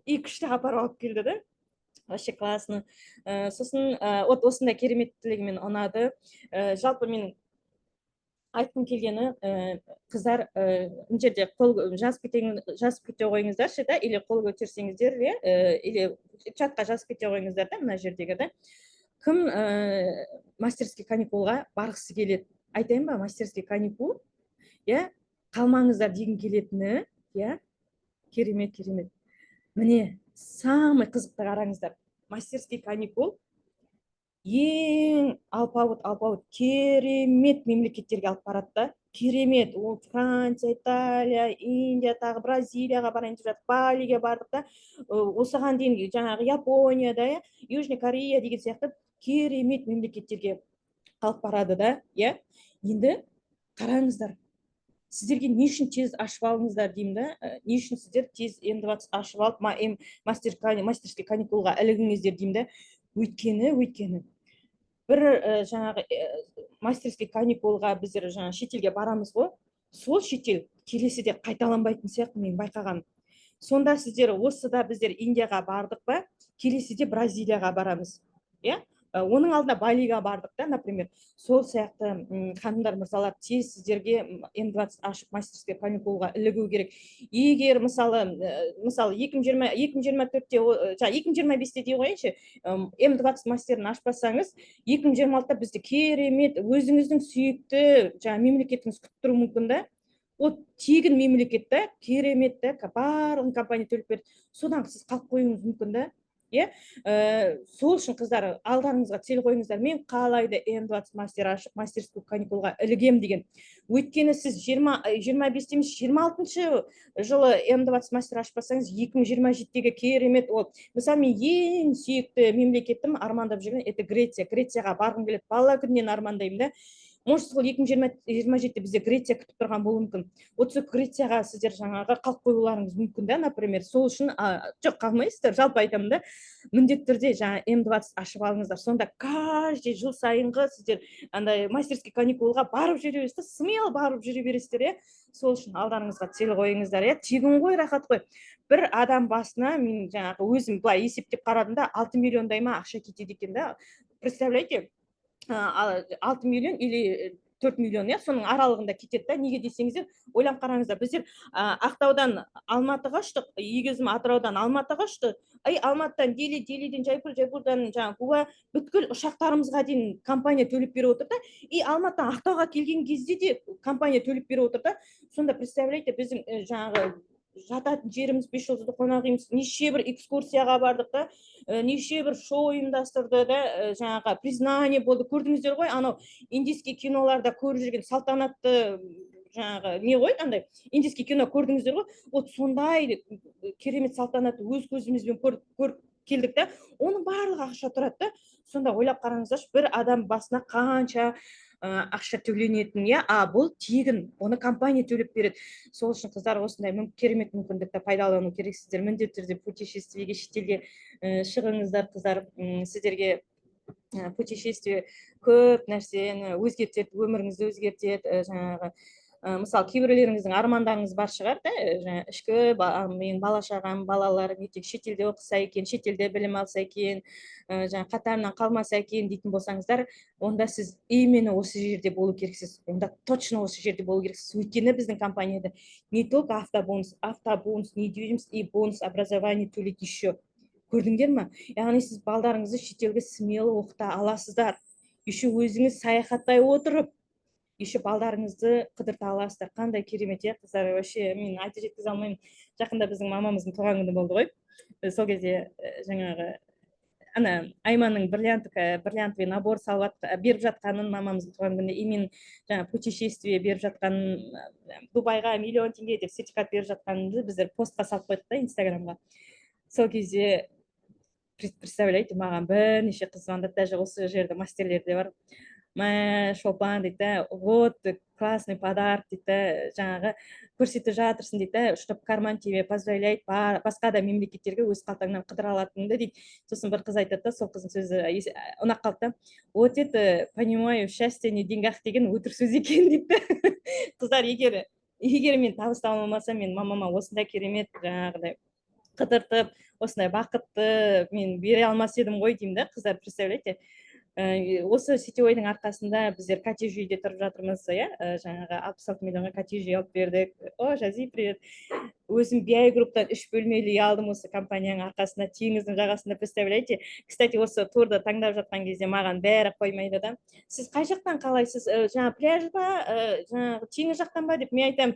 и күшті апарып алып келді да. Вообще классно. Сосын осындай кереметтілігімен ұнады. Жалпы мен айтқым келгені, қыздар, мына жерде қол жазып кете қойыңыздаршы да, или қол көтерсеңіздер, или чатқа жазып кете қойыңыздар да, мына жердегі да. Кім мастерский каникулға барғысы келеді? Айтайын ба, мастерский каникул? Қалмаңыздар деген келетіні, керемет. Міне, самый қызықты қараңыздар. Мастерский каникул ең алпауыт керемет мемлекеттерге алып барады да. Керемет. Ол Франция, Италия, Индия, тағы Бразилияға барайын деп жатыр, Балиге бардық да. Осыған дейін жаңағы Японияда, Южный Корея деген сияқты керемет мемлекеттерге алып барады да. Енді қараңыздар. Сіздерге не үшін тез ашып алыңыздар деймін да, не үшін сіздер тез М20 ашып алып, мастерский каникулға ілігіңіздер деймін да, өйткені бір жаңағы мастерский каникулға біздер жаңа шетелге барамыз ғой, сол шетел келесіде қайталанбайтын сияқты мен байқағаным. Сонда сіздер осыда біздер Индияға бардық па, келесіде Бразилияға барамыз. Оның алдында Балиға бардық да, например. Сол сияқты ханымдар, мырзалар, тез сіздерге М20 ашып мастерский каникулға ілігу керек. Егер мысалы 2024-те, 2025-те дей қойыншы, М20 мастерін ашпасаңыз, 2026-та бізді керемет, өзіңіздің сүйікті мемлекетіңіз күттіру мүмкін да. Ол тегін мемлекет та, керемет та, барлығын компания төліп берді. Содан сіз қалып қоюыңыз мүмкін да. Сол үшін қыздар, алдарыңызға цел қойыңыздар. Мен қалайда М20 мастер ашып, мастерский каникулға ілігем деген. Өйткені сіз 25-теміз 26-шы жылы М20 мастер ашпасаңыз, 2027-тегі керемет ол. Мысалы, мен ең сүйікті мемлекетім армандап жүрген, это Греция. Грецияға барғым келеді, бала күннен армандаймын да. может сол 2027 бізде Греция күтіп тұрған болуы мүмкін. Вот сол Грецияға сіздер жаңағы қалып қоюларыңыз мүмкін да, например. Сол үшін жоқ қалмайсыздар, жалпы айтамын да, міндетті түрде жаңа М20 ашып алыңыздар. Сонда каждый жыл сайынғы сіздер андай мастерский каникулға барып жүре бересіздер, смело барып жүре бересіздер, иә. Сол үшін алдарыңызға цель қойыңыздар, иә. Тегін ғой, рахат қой. Бір адам басына мен жаңағы өзім былай есептеп қарадым да, 6 миллиондай ма ақша кетеді екен да. Представляете, 6 миллион или 4 миллион, иә, соның аралығында кетеді да. Неге десеңіздер, ойлап қараңыздар, біздер Ақтаудан Алматыға ұштық, егізім Атыраудан Алматыға ұшты, Алматыдан Дели, Делиден Жайпур, Жайпурдан жаңағы Гуа, бүткіл ұшақтарымызға дейін компания төлеп беріп отыр да. И Алматыдан Ақтауға келген кезде де компания төлеп беріп отыр да. Сонда представляете, біздің жаңағы жататын жеріміз, 5 жұлдызды қонақ үйіміз, неше бір экскурсияға бардық да, неше бір шоу ұйымдастырды да, жаңағы признание болды. Көрдіңіздер ғой, анау индийский киноларда көріп жүрген салтанатты жаңағы не ғой, андай индийский кино көрдіңіздер ғой. Вот сондай керемет салтанатты өз көзімізбен көріп келдік та. Оның барлығы ақша тұрады да. Сонда ойлап қараңыздаршы, бір адам басына қанша ақша төленетін, иә, бұл тегін, оны компания төлеп береді. Сол үшін қыздар осындай керемет мүмкіндікті пайдалану керексіздер. Міндетті түрде путешествиеге, шетелге шығыңыздар, қыздар. Сіздерге путешествие көп нәрсені өзгертеді, өміріңізді өзгертеді. Жаңағы мысалы кейбіреулеріңіздің армандарыңыз бар шығар да, ішкі мен бала шағам, балаларым ертең шетелде оқыса екен, шетелде білім алса екен, жаңа қатарынан қалмаса екен дейтін болсаңыздар, онда сіз именно осы жерде болу керексіз. Онда точно осы жерде болу керексіз. Өйткені біздің компанияда не только автобонус, недвижимость и бонус образование төлейді еще. Көрдіңдер ма? Яғни сіз балдарыңызды шетелге смело оқыта аласыздар. Еще өзіңіз саяхаттай отырып, еще балдарыңызды қыдырта аласыздар. Қандай керемет, иә, қыздар. Вообще мен айтып жеткізе алмаймын. Жақында біздің мамамыздың туған күні болды ғой. Сол кезде жаңағы ана Айманның бриллиантовый набор салып беріп жатқанын, мамамыздың туған күнінде, и мен жаңа путешествие беріп жатқанын, Дубайға 1 миллион теңге деп сертификат беріп жатқанымды біздер постқа салып қойдық та, Инстаграмға. Сол кезде представляете, маған бірнеше қыз звондады, даже осы жерде мастерлер де бар. Шолпан дейді, вот классный подарок дейді, жаңағы көрсетіп жатырсың дейді, чтоб карман тебе позволяет басқа да мемлекеттерге өз қалтаңнан қыдыра алатыныңды дейді. Сосын бір қыз айтады да, сол қыздың сөзі ұнап қалды да, вот это, понимаю, счастье не в деньгах деген өтірік сөз екен дейді. Қыздар, егер мен табыс табалмасам, мен мамама осындай керемет жаңағыдай қыдыртып, осындай бақытты мен бере алмас едім ғой деймін да, қыздар, представляете. Осы сетевойдың арқасында біздер коттедж үйде тұрып жатырмыз, иә, жаңағы 66 миллионға коттедж үй алып бердік. О, Жази, привет. Өзім BI групптан 3 бөлмелі үй алдым осы компанияның арқасында, теңіздің жағасында, представляете. Кстати, осы турды таңдап жатқан кезде маған бәрі қоймайды да. Сіз қай жақтан қалайсыз? Жаңа пляж ба, жаңағы теңіз жақтан ба деп мен айтамын.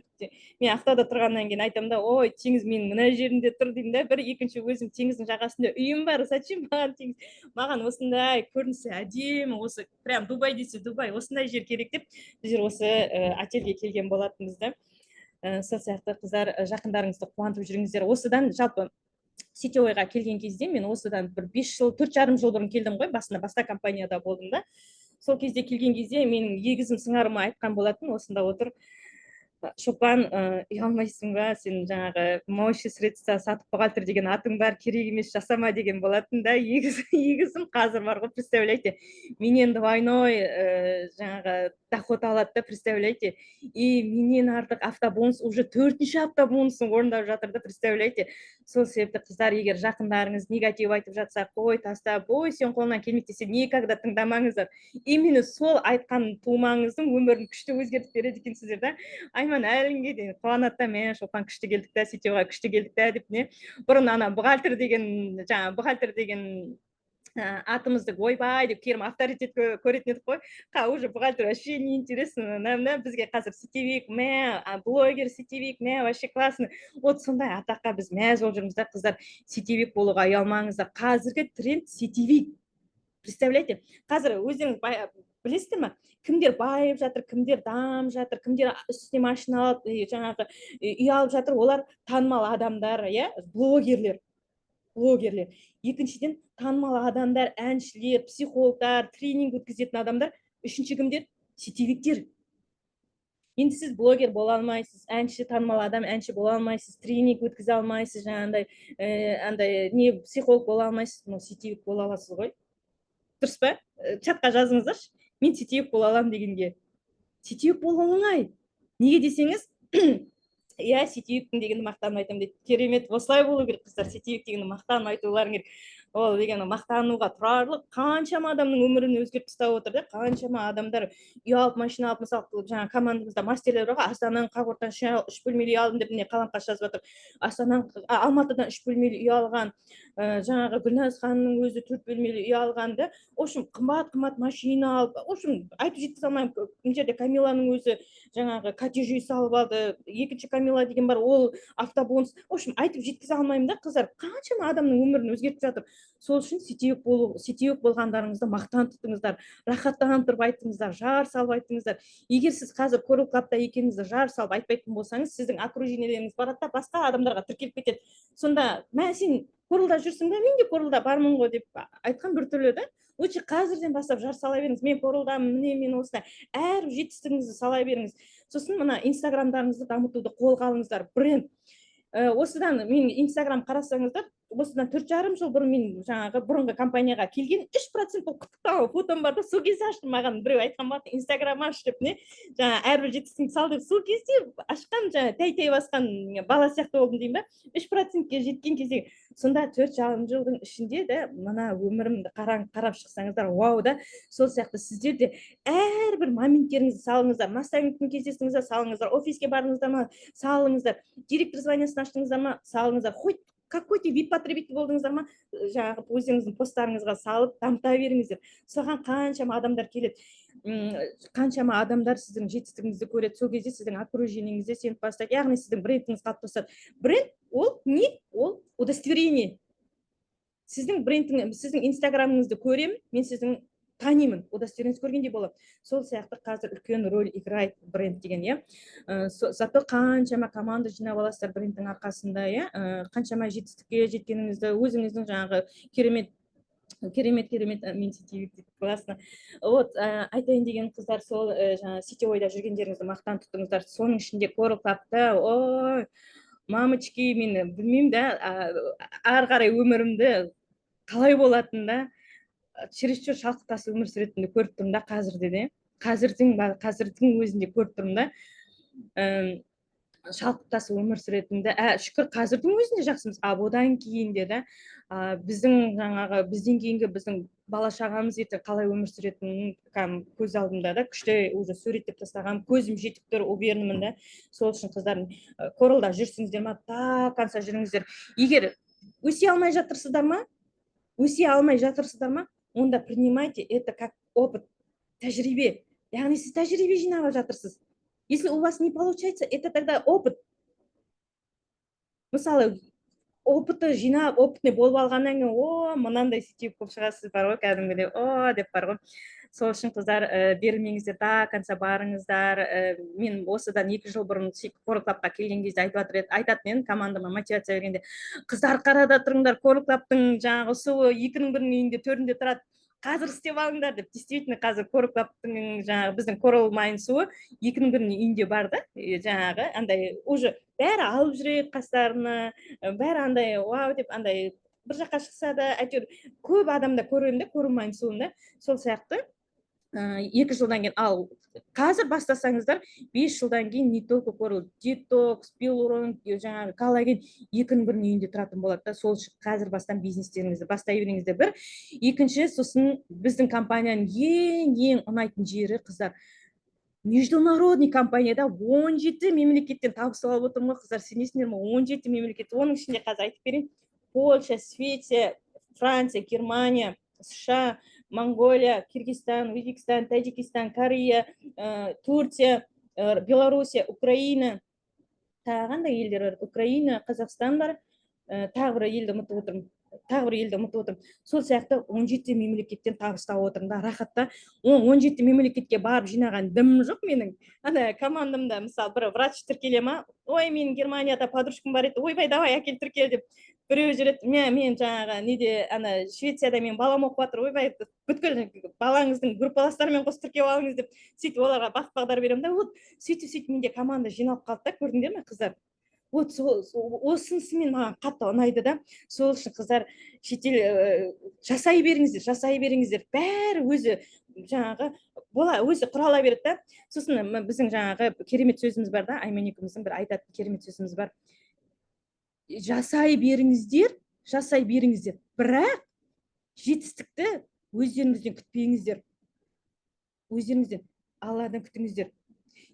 Мен Ақтауда тұрғаннан кейін айтамын да, ой, теңіз менің мына жерімде тұр деймін да. Бір екінші өзім теңіздің жағасында үйім бар, зачем маған теңіз? Маған осындай көрінісі әдемі, осы прям Дубай десе Дубай, осындай жер керек деп біздер осы отельге келген болатынбыз да. Сол сияқты қыздар, жақындарыңызды қуантып жүріңіздер. Осыдан жалпы сетевойға келген кезде мен осыдан бір 5 жыл, 4,5 жыл бұрын келдім ғой, басқа компанияда болдым да. Сол кезде келген кезде менің егізім сыңарыма айтқан болатын, осында отыр, Шолпан, ұялмайсың ба, сен жаңағы моющий средства сатып бухгалтер деген атың бар, керек емес, жасама деген болатын да. Егізім қазір бар ғой, представляете, менен двойной жаңағы доход алады да, представляете. И менен артық автобонус, уже 4-ші автобонусын орындап жатыр да, представляете. Сол себепті қыздар, егер жақындарыңыз негатив айтып жатса, қой, тастап, ой, сен қолынан келмейді десе, никогда тыңдамаңыздар. Именно сол айтқан тумаңыздың өмірін күшті өзгертіп береді екенсіздер да. Айман әліңге дейін қуанады да, мен Шолпан күшті келдік та, сетевойға күшті келдік та деп не. Бұрын ана бухгалтер деген атымызды ойбай деп керім авторитет көретін едік қой. Уже бухгалтер вообще не интересно. Бізге қазір сетевик, блогер, сетевик, вообще классно. Вот сондай атаққа біз мәз болып жүрміз да, қыздар. Сетевик болуға ұялмаңыздар. Қазіргі тренд сетевик. Представляете? Қазір өздеріңіз білесіздер ма? Кімдер байып жатыр, кімдер дамып жатыр, кімдер үстіне машина алып, жаңағы үй алып жатыр, олар танымал адамдар, иә, блогерлер. Екіншіден, танымал адамдар, әншілер, психологтар, тренинг өткізетін адамдар. Үшінші кімдер? сетевиктер. Енді сіз блогер бола алмайсыз, әнші, танымал адам әнші бола алмайсыз, тренинг өткізе алмайсыз, жаңағындай андай не психолог бола алмайсыз, но сетевик бола аласыз ғой. Дұрыс па? Чатқа жазыңыздаршы. Мен сетевик бола аламын дегенге. Сетевик болу оңай. Неге десеңіз, иә, сетевиктің дегенді мақтанып айтамын дейді. Керемет, осылай болу керек қыздар. Сетевик дегенді мақтанып айтуларың керек. Ол деген мақтануға тұрарлық қаншама адамның өмірін өзгертіп тастап отыр да, қаншама адамдар үй алып, машина алып, мысалы жаңа командамызда мастерлер бар ғой, Астанадан Қағорттан 3 бөлмелі үй алдым деп міне қаламқас жазып жатыр. Алматыдан 3 бөлмелі үй алған, жаңағы Гүлназ ханымның өзі 4 бөлмелі үй алған да. В общем, қымбат машина алып, в общем, айтып жеткізе алмаймын. Мына жерде Камиланың өзі жаңағы коттедж үй салып алды. Екінші Камила деген бар, ол автобонус. В общем, айтып жеткізе алмаймын да, қыздар. Қаншама адамның өмірін өзгертіп жатыр. Сол үшін сетевик болғандарыңызды мақтан тұтыңыздар, рахаттанып тұрып айтыңыздар, жар салып айтыңыздар. Егер сіз қазір Coral Club'та екеніңізді жар салып айтпайтын болсаңыз, сіздің окружениелеріңіз барады да басқа адамдарға тіркеліп кетеді. Сонда мә сен Coral'да жүрсің бе, мен де Coral'да бармын ғой деп айтқан біртүрлі да. Лучше қазірден бастап жар сала беріңіз. Мен Coral'дамын, міне мен осылай. Әрбір жетістігіңізді сала беріңіз. Сосын мына инстаграмдарыңызды дамытуды қолға алыңыздар. Бренд. Осыдан мен инстаграм қарасаңыздар, осыдан 4,5 жыл бұрын мен жаңағы бұрынғы компанияға келген 3% құттықтау фотом бар да, сол кезде аштым. Маған біреу айтқан болатын, инстаграм аш деп, не жаңа әрбір жетістігіңді сал деп, сол кезде ашқан жаңа тәй басқан бала сияқты болдым деймін ба. 3%-ке жеткен кезде, сонда 4,5 жылдың ішінде де мына өмірімді қарап шықсаңыздар, вау да. Сол сияқты сіздер де әрбір моменттеріңізді салыңыздар. Наставниктің кездесіңіздер, салыңыздар. Офиске барыңыздар ма, салыңыздар. Директор званиясын аштыңыздар ма, салыңыздар. Хоть какой-то вид потребитель болдыңыздар ма, жаңағы өзіңіздің посттарыңызға салып дамыта беріңіздер. Соған қаншама адамдар келеді, қаншама адамдар сіздің жетістігіңізді көреді. Сол кезде сіздің окружениеңізде сеніп бастайды, яғни сіздің брендіңіз қалыптасады. Бренд ол не? Ол удостоверение. Сіздің брендіңіз, сіздің инстаграмыңызды көремін, мен сіздің танимын, удостоверениеңізді көргендей болады. Сол сияқты қазір үлкен роль играет бренд деген, иә. Зато қаншама команда жинап аласыздар брендтің арқасында, иә. Қаншама жетістікке жеткеніңізді, өзіңіздің жаңағы керемет мен сетевик деп классно. Вот, айтайын деген қыздар, сол жаңа сетевойда жүргендеріңізді мақтан тұтыңыздар. Соның ішінде Coral Club'та, ой, мамочки, мен білмеймін да, ары қарай өмірімді қалай болатын да, чересчур шалқытас өмір сүретінді көріп тұрмын да, қазірде де. Қазірдің өзінде көріп тұрмын да. Шалқытас өмір сүретінді. Шүкір, қазірдің өзінде жақсымыз. Одан кейін де да, бізден кейінгі біздің бала шағамыз ертең қалай өмір сүретінін көз алдымда да, күшті уже суреттеп тастаған, көзім жетіп тұр, уверенмін да. Сол үшін қыздар, Coral'да жүрсіңіздер ма, до конца жүріңіздер. Егер өсе алмай жатырсыздар ма, онда принимайте это как опыт, тәжірибе. Яғни сіз тәжірибе жинап жатырсыз. Если у вас не получается, это тогда опыт. Мысалы, опытты жинап, опытный болып алғаннан кейін, о, мынандай сетевик болып шығасыз бар ғой, кәдімгідей, о, деп бар ғой. Сол үшін қыздар, бермеңіздер, до конца барыңыздар. Мен осыдан 2 жыл бұрын Coral Club'қа келген кезде айтатын едім командама мотивация бергенде, қыздар қарада тұрыңдар, Coral Club'тың жаңағы суы 2-ның бірінің үйінде, 4-інде тұрады. Қазір істеп алыңдар деп. Действительно, қазір Coral Club'тың жаңағы біздің Coral Mine суы 2-ның бірінің үйінде бар да. Жаңағы андай уже бәрі алып жүреді қастарына, бәрі андай вау деп, андай бір жаққа шықса да, әйтеуір көп адамда көремін да, Coral Mine суында. Сол сияқты 2 жылдан кейін, ал қазір бастасаңыздар, 5 жылдан кейін не только Coral, детокс, пилурон, жаңағы коллаген 2-ның бірінің үйінде тұратын болады да. Сол үшін қазір бастан бизнестеріңізді бастай беріңіздер. Бір, екінші, сосын біздің компанияның ең ұнайтын жері, қыздар, международный компанияда 17 мемлекеттен табыс алып отырмын ғой, қыздар, сенесіңдер ме? 17 мемлекет. Оның ішінде қазір айтып берейін: Польша, Швеция, Франция, Германия, США, Монголия, Киргизстан, Узбекистан, Таджикистан, Корея, Турция, Белоруссия, Украина, тағы қандай елдер бар? Украина, Қазақстан бар, тағы бір елді ұмытып отырмын. тағы бір елді ұмытып отырмын. Сол сияқты 17 мемлекеттен табыстап отырмын да, рахатта. 17 мемлекетке барып жинаған дымым жоқ менің. Ана командамда мысалы бір врач тіркеле ма, ой менің Германияда подружкам бар еді, ойбай давай әкел тіркел деп. Біреу жүреді, мен жаңағы неде ана Швецияда мен балам оқып жатыр, ойбай бүткіл балаңыздың группаластарымен қосып тіркеп алыңыз деп, сөйтіп оларға бағыт бағдар беремін да. Вот сөйтіп менде команда жиналып қалды да, көрдіңдер ме қыздар? Вот осынысымен маған қатты ұнайды да. Сол үшін қыздар шетел жасай беріңіздер, бәрі өзі жаңағы өзі құрала береді да. Сосын біздің жаңағы керемет сөзіміз бар да, Айман екеуміздің бір айтатын керемет сөзіміз бар. Жасай беріңіздер, бірақ жетістікті өздеріңізден күтпеңіздер. Өздеріңізден, Алладан күтіңіздер.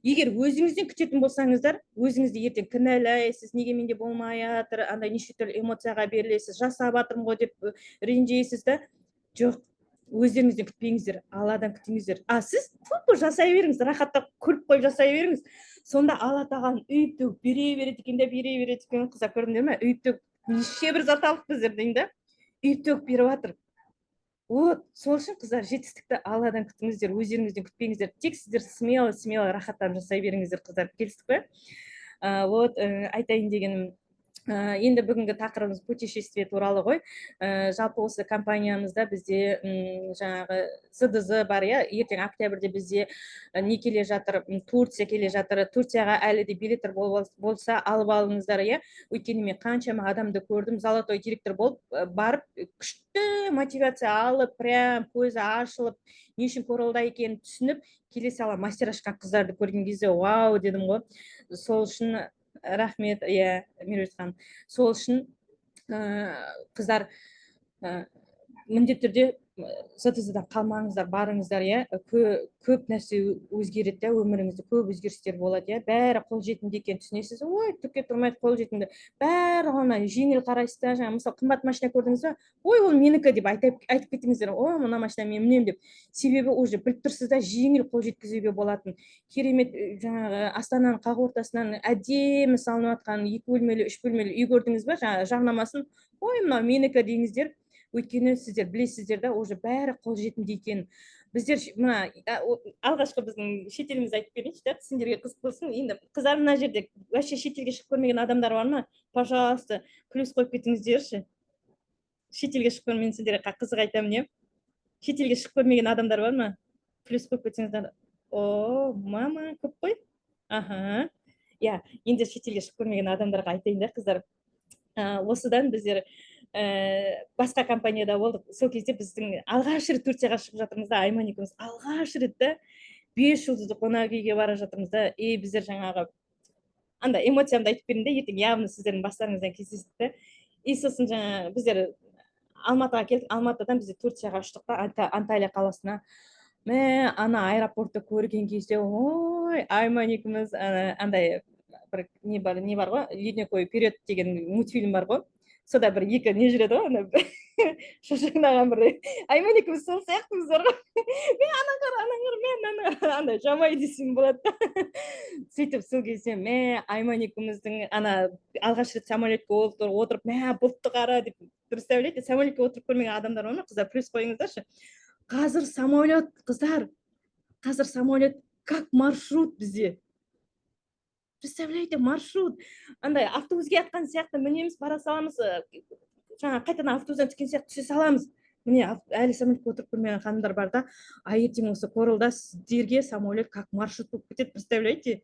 Егер өзіңізден күтетін болсаңыздар, өзіңізді ертең кінәлайсыз, неге менде болмай жатыр, андай неше түрлі эмоцияға берілесіз, жасап жатырмын ғой деп ренжисіз да. Жоқ, өздеріңізден күтпеңіздер, Алладан күтіңіздер. Сіз жасай беріңіз, рахаттап көріп қойып жасай беріңіз. Сонда Алла тағалам үйіп-төгіп бере береді екен, қыздар, көрдіңдер ме? Үйіп-төгіп неше бір зат алдық біздер деймін да. Үйіп-төгіп беріп жатыр. Вот, сол үшін қыздар, жетістікті Алладан күтіңіздер, өздеріңізден күтпеңіздер. Тек сіздер смело рахаттанып жасай беріңіздер, қыздар. Келістік пе? Вот, айтайын дегенім, енді бүгінгі тақырыбымыз путешествие туралы ғой. Жалпы осы компаниямызда бізде жаңағы СДЗ бар, ертең октябрьде бізде не келе жатыр, Турция келе жатыр. Турцияға әлі де билеттер болса алып алыңыздар, өйткені мен қаншама адамды көрдім, золотой директор болып барып, күшті мотивация алып, прям көзі ашылып, не үшін Коралда екенін түсініп, келе сала мастер ашқан қыздарды көрген кезде вау дедім ғой. Сол үшін рахмет, Меруерт ханым. Сол үшін қыздар міндетті түрде СТЗ-да қалмаңыздар, барыңыздар, көп нәрсе өзгереді, өміріңізде көп өзгерістер болады, бәрі қолжетімді екенін түсінесіз. Ой, түкке тұрмайды, қолжетімді. Бәрі ғана жеңіл қарайсыз да, жаңағы мысалы қымбат машина көрдіңіз бе? Ой, ол менікі деп айтып кетіңіздер. Ой, мына машина мен мінемін деп. Себебі уже біліп тұрсыз да, жеңіл қол жеткізуге болатын. Керемет жаңағы Астананың қақ ортасынан әдемі салынып жатқан 2 бөлмелі, 3 бөлмелі үй көрдіңіз бе? Жаңағы жарнамасын, ой, мынау менікі дейіңіздер. Өйткені сіздер білесіздер да, уже бәрі қолжетімді екенін. Біздер мына алғашқы біздің шетелімізді айтып берейінші, сендерге қызық болсын. Енді қыздар мына жерде вообще шетелге шығып көрмеген адамдар бар ма? Пожалуйста, плюс қойып кетіңіздерші. Шетелге шығып көрмеген, сендерге қызық айтамын, шетелге шығып көрмеген адамдар бар ма? Плюс қойып кетсеңіздер. О, мама, көп қой. Аха. Енді шетелге шығып көрмеген адамдарға айтайын да, қыздар. Осыдан біздер басқа компанияда болдық. Сол кезде біздің алғаш рет Турцияға шығып жатырмыз да, Айман екеуміз алғаш рет 5 жұлдызды қонақ үйге бара жатырмыз да, біздер жаңағы анда эмоциямды айтып берейін да, ертең явно сіздердің бастарыңыздан кездесті. Сосын жаңағы біздер Алматыға келдік, Алматыдан біздер Турцияға ұштық та, Анталия қаласына. Ана аэропортты көрген кезде, ой, Айман екеуміз андай бір не бар ғой, «Ледниковый период» деген мультфильм бар ғой. Сода бір екі не жүреді ғой, шошаңдаған бір. Айман екеуміз сол сияқтымыздар ғой. Мен анаңғыр, андай жамай десем болады. Сөйтіп сол кезде Айман екеуміздің алғаш рет самолетке отырып, бұлтты қара деп, представляете, самолетке отырып көрмеген адамдар бар ма? Қыздар, плюс қойыңыздаршы. Қазір самолет, қыздар, қазір самолет как маршрут бізде. Представляете, маршрут. Андай автобуске атқан сияқты мінеміз, бара саламыз, жаңа қайтадан автобустан түскен сияқты түсе саламыз. Міне, әлі самолетке отырып көрмеген ханымдар бар да, ертең осы Коралда сіздерге самолет как маршрут болып кетеді,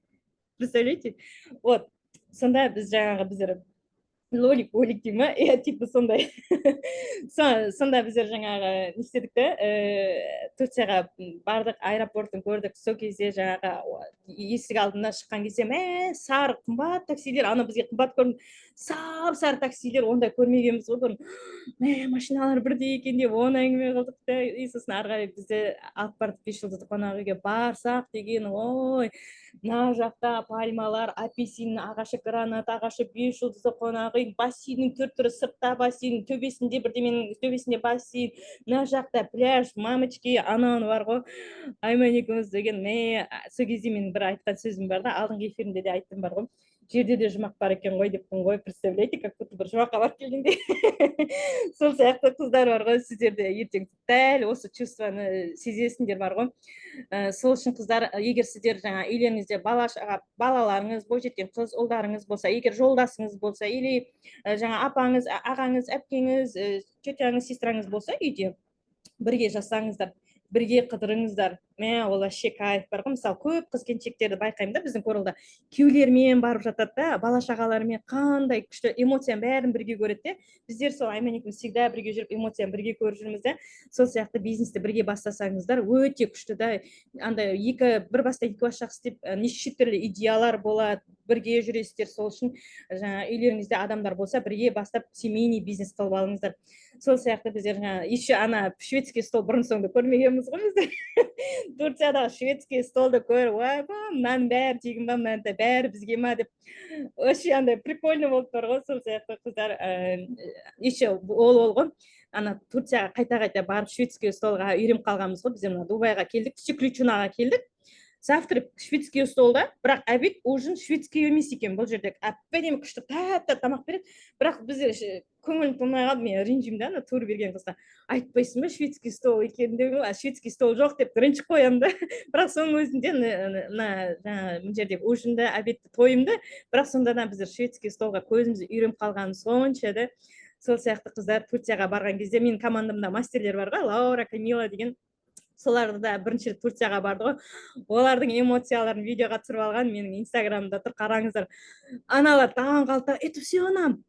представляете? Вот, сонда біз жаңағы біздер лолик дей ма? Типа сондай. Сонда біздер жаңағы не істедік та, Турцияға бардық, аэропортын көрдік. Сол кезде жаңағы есік алдына шыққан кезде, сары қымбат таксилер, бізге қымбат көрінді. Сары таксилер, ондай көрмегенбіз ғой бұрын. Машиналар бірдей екен деп, оны әңгіме қылдық та, сосын ары қарай бізді алып бардық 5 жұлдызды қонақ үйге барсақ деген, ой, мына жақта пальмалар, апельсин ағашы, гранат ағашы, 5 жұлдызды қонақ үй, бассейннің түр-түрі, сыртта бассейн, төбесінде бірдеменің төбесінде бассейн, мына жақта пляж, мамочки, ананы бар ғой. Айман екеуміз деген, сол кезде мен бір айтқан сөзім бар да, алдыңғы эфирімде де айттым бар ғой. жерде де жұмақ бар екен ғой деппін ғой, представляете, как будто бір жұмаққа барып келгендей. Сол сияқты қыздар бар ғой, сіздер де ертең дәл осы чувствоны сезесіңдер бар ғой. Сол үшін қыздар, егер сіздер жаңа үйлеріңізде балаларыңыз, бойжеткен қыз ұлдарыңыз болса, егер жолдасыңыз болса, или жаңа апаңыз, ағаңыз, әпкеңіз, тетяңыз, сестраңыз болса, үйде бірге жасаңыздар, бірге қыдырыңыздар. Мә, ол вообще кайф бар ғой. Мысалы, көп қыз келіншектерді байқаймын да, біздің қорылда күйеулерімен барып жатады да, бала шағаларымен қандай күшті эмоцияның бәрін бірге көреді де. Біздер сол Айман екеуміз всегда бірге жүріп, эмоцияны бірге көріп жүрміз де. Сол сияқты бизнесті бірге бастасаңыздар, өте күшті да. Андай бір бастан екі бас жақсы деп неше түрлі идеялар болады, бірге жүресіздер. Сол үшін жаңа үйлеріңізде адамдар болса, бірге бастап семейный бизнес қылып алыңыздар. Сол сияқты біздер жаңа еще ана шведский стол бұрын соңды көрмегенбіз ғой біздер. Турциядағы шведский столды көріп, ой, мынаның бәрі тегін ба, мынаның бәрі бізге ма деп, вообще андай прикольно болып тұр ғой. Сол сияқты қыздар еще ол ғой, ана Турцияға қайта барып шведский столға үйреніп қалғанбыз ғой. Біз мына Дубайға келдік, Ключунаға келдік. Завтрак шведский столда, бірақ обед ужин шведский емес екен. Бұл жерде әп-әдемі күшті тәтті тамақ береді. Бірақ біз көңілім толмай қалды, мен ренжимін да, ана тур берген қызға. Айтпайсың ба шведский стол екендігін, шведский стол жоқ деп ренжіп қоямын да. Бірақ соның өзінде мына жердегі ужинді, обедті тойымды, бірақ сонда да біздер шведский столға көзіміз үйреніп қалғаны сонша да. Сол сияқты қыздар Турцияға барған кезде менің командамда мастерлер бар ғой, Лаура, Камила деген. Соларды да бірінші рет Турцияға барды ғой. Олардың эмоцияларын видеоға түсіріп алған, менің инстаграмымда тұр, қараңыздар. Аналар таң қалды, это все нам,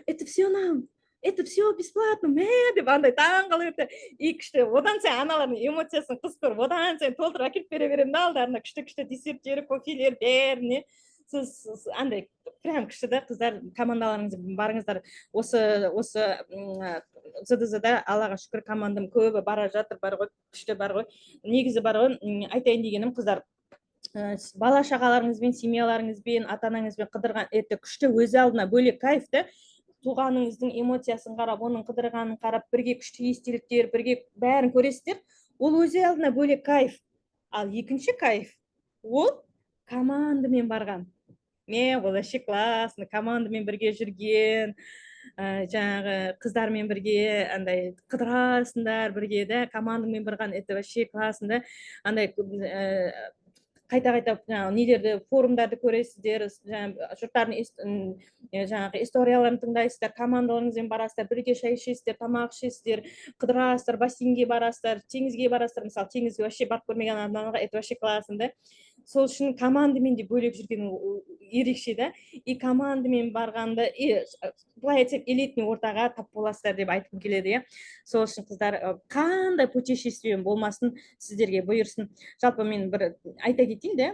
это все нам, это все бесплатно, деп андай таң қалып еді. И күшті, одан сайын аналардың эмоциясын қыз көріп, одан сайын толтырып әкеліп бере беремін да, алдарына күшті десерттері, кофелер, бәріне. Сіз андай прям күшті да, қыздар, командаларыңыз барыңыздар. Осы ЗДЗ-да Аллаға шүкір командам көбі бара жатыр, бар ғой, күшті бар ғой. Негізі бар ғой, айтайын дегенім, қыздар, бала шағаларыңызбен, семьяларыңызбен, ата-анаңызбен қыдырған өте күшті, өзі алдына бөлек кайфты. Туғаныңыздың эмоциясын қарап, оның қыдырғанын қарап, бірге күшті естеліктер, бірге бәрін көресіздер. Ол өзі алдына бөлек кайф. Ал екінші кайф, ол командамен барған. Ол вообще классно, командамен бірге жүрген, жаңағы қыздармен бірге андай қыдырасыңдар бірге да, командамен барған, это вообще классно да. Андай қайта нелерді, форумдарды көресіздер, жұрттардың жаңағы историяларын тыңдайсыздар, командаларыңызбен барасыздар, бірге шай ішесіздер, тамақ ішесіздер, қыдырасыздар, бассейнге барасыздар, теңізге барасыздар. Мысалы, теңізге вообще барып көрмеген адамдарға это вообще классно да. Сол үшін командамен де бөлек жүрген ерекше да. И командамен барғанда, былай айтсақ, элитный ортаға тап боласыздар деп айтқым келеді, иә. Сол үшін қыздар, қандай путешествием болмасын, сіздерге бұйырсын. Жалпы мен бір айта кетейін де,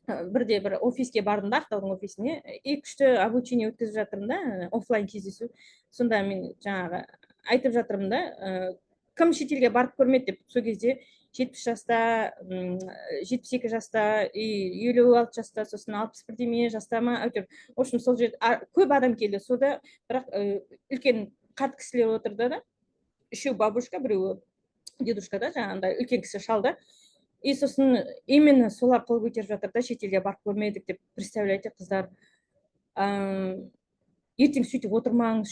бірде бір офиске бардым да, Ақтаудың офисіне, күшті обучение өткізіп жатырмын да, офлайн кездесу. Сонда мен жаңағы айтып жатырмын да, кім шетелге барып көрмеді деп, сол кезде 70 жаста, 72 жаста, 56 жаста, сосын 61 жаста ма, в общем, сол жерде көп адам келді. Сода бірақ үлкен қарт кісілер отырды да, үшеу бабушка, біреуі дедушка да, жаңағындай үлкен кісі шалды. И сосын именно солар қол көтеріп жатыр да, шетелге барып көрмедік деп. Представляйте, қыздар. Ертең сөйтіп отырмас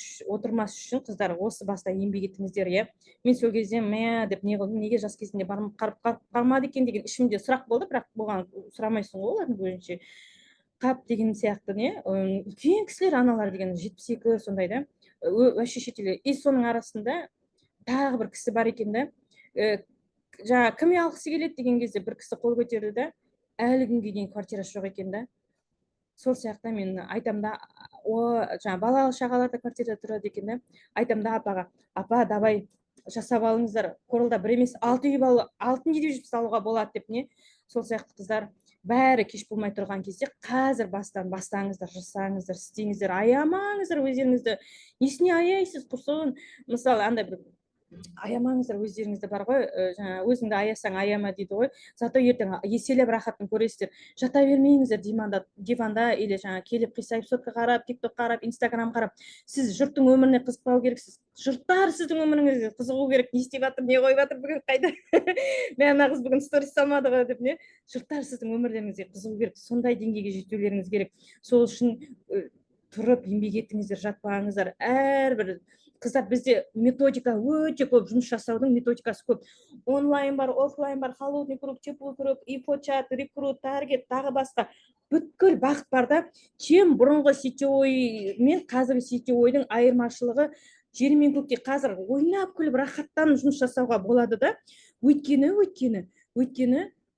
үшін қыздар осы баста еңбек етіңіздер, иә. Мен сол кезде деп неге жас кезінде бармады екен деген ішімде сұрақ болды, бірақ бұған сұрамайсың ғой, олардың көзінше қап деген сияқты, не? Үлкен кісілер аналар деген 72 сондай да. Вообще шетелге. И соның арасында тағы бір кісі бар екен да. Жаңа кімге алғысы келеді деген кезде бір кісі қол көтерді да, әлі күнге дейін квартирасы жоқ екен да. Сол сияқты мен айтам да, жаңа бала шағаларда квартирада тұрады екен да. Айтам да апаға, апа, давай жасап алыңыздар, қорылда бір емес 6 үй балы, 6 недеп салуға болады деп, не? Сол сияқты қыздар, бәрі кеш болмай тұрған кезде қазір бастаңыздар, жасаңыздар, істеңіздер, аямаңыздар өздеріңізді. Несіне аяйсыз, құсын? Мысалы, андай бір аямаңыздар өздеріңізді, бар ғой, жаңа өзіңді аясаң аяма дейді ғой. Зато ертең еселеп рахатын көресіздер. Жата бермеңіздер диванда или жаңа келіп қисайып сотка қарап, тикток қарап, инстаграм қарап. Сіз жұрттың өміріне қызықпау керексіз. Жұрттар сіздің өміріңізге қызығу керек. Не істеп жатыр, не қойып жатыр, бүгін қайда? Мә ана қыз бүгін сторис салмады ғой деп не? Жұрттар сіздің өмірлеріңізге қызығу керек. Сондай деңгейге жетулеріңіз керек. Сол үшін тұрып еңбек етіңіздер, жатпаңыздар. Әрбір қыздар, бізде методика өте көп, жұмыс жасаудың методикасы көп. Онлайн бар, офлайн бар, холодный круг, теплый круг, инфочат, рекрут, таргет, тағы басқа. Бүткіл бағыт бар да. Чем бұрынғы сетевой мен қазіргі сетевойдың айырмашылығы жер мен көкте. Қазір ойнап күліп рахаттанып жұмыс жасауға болады да. Өйткені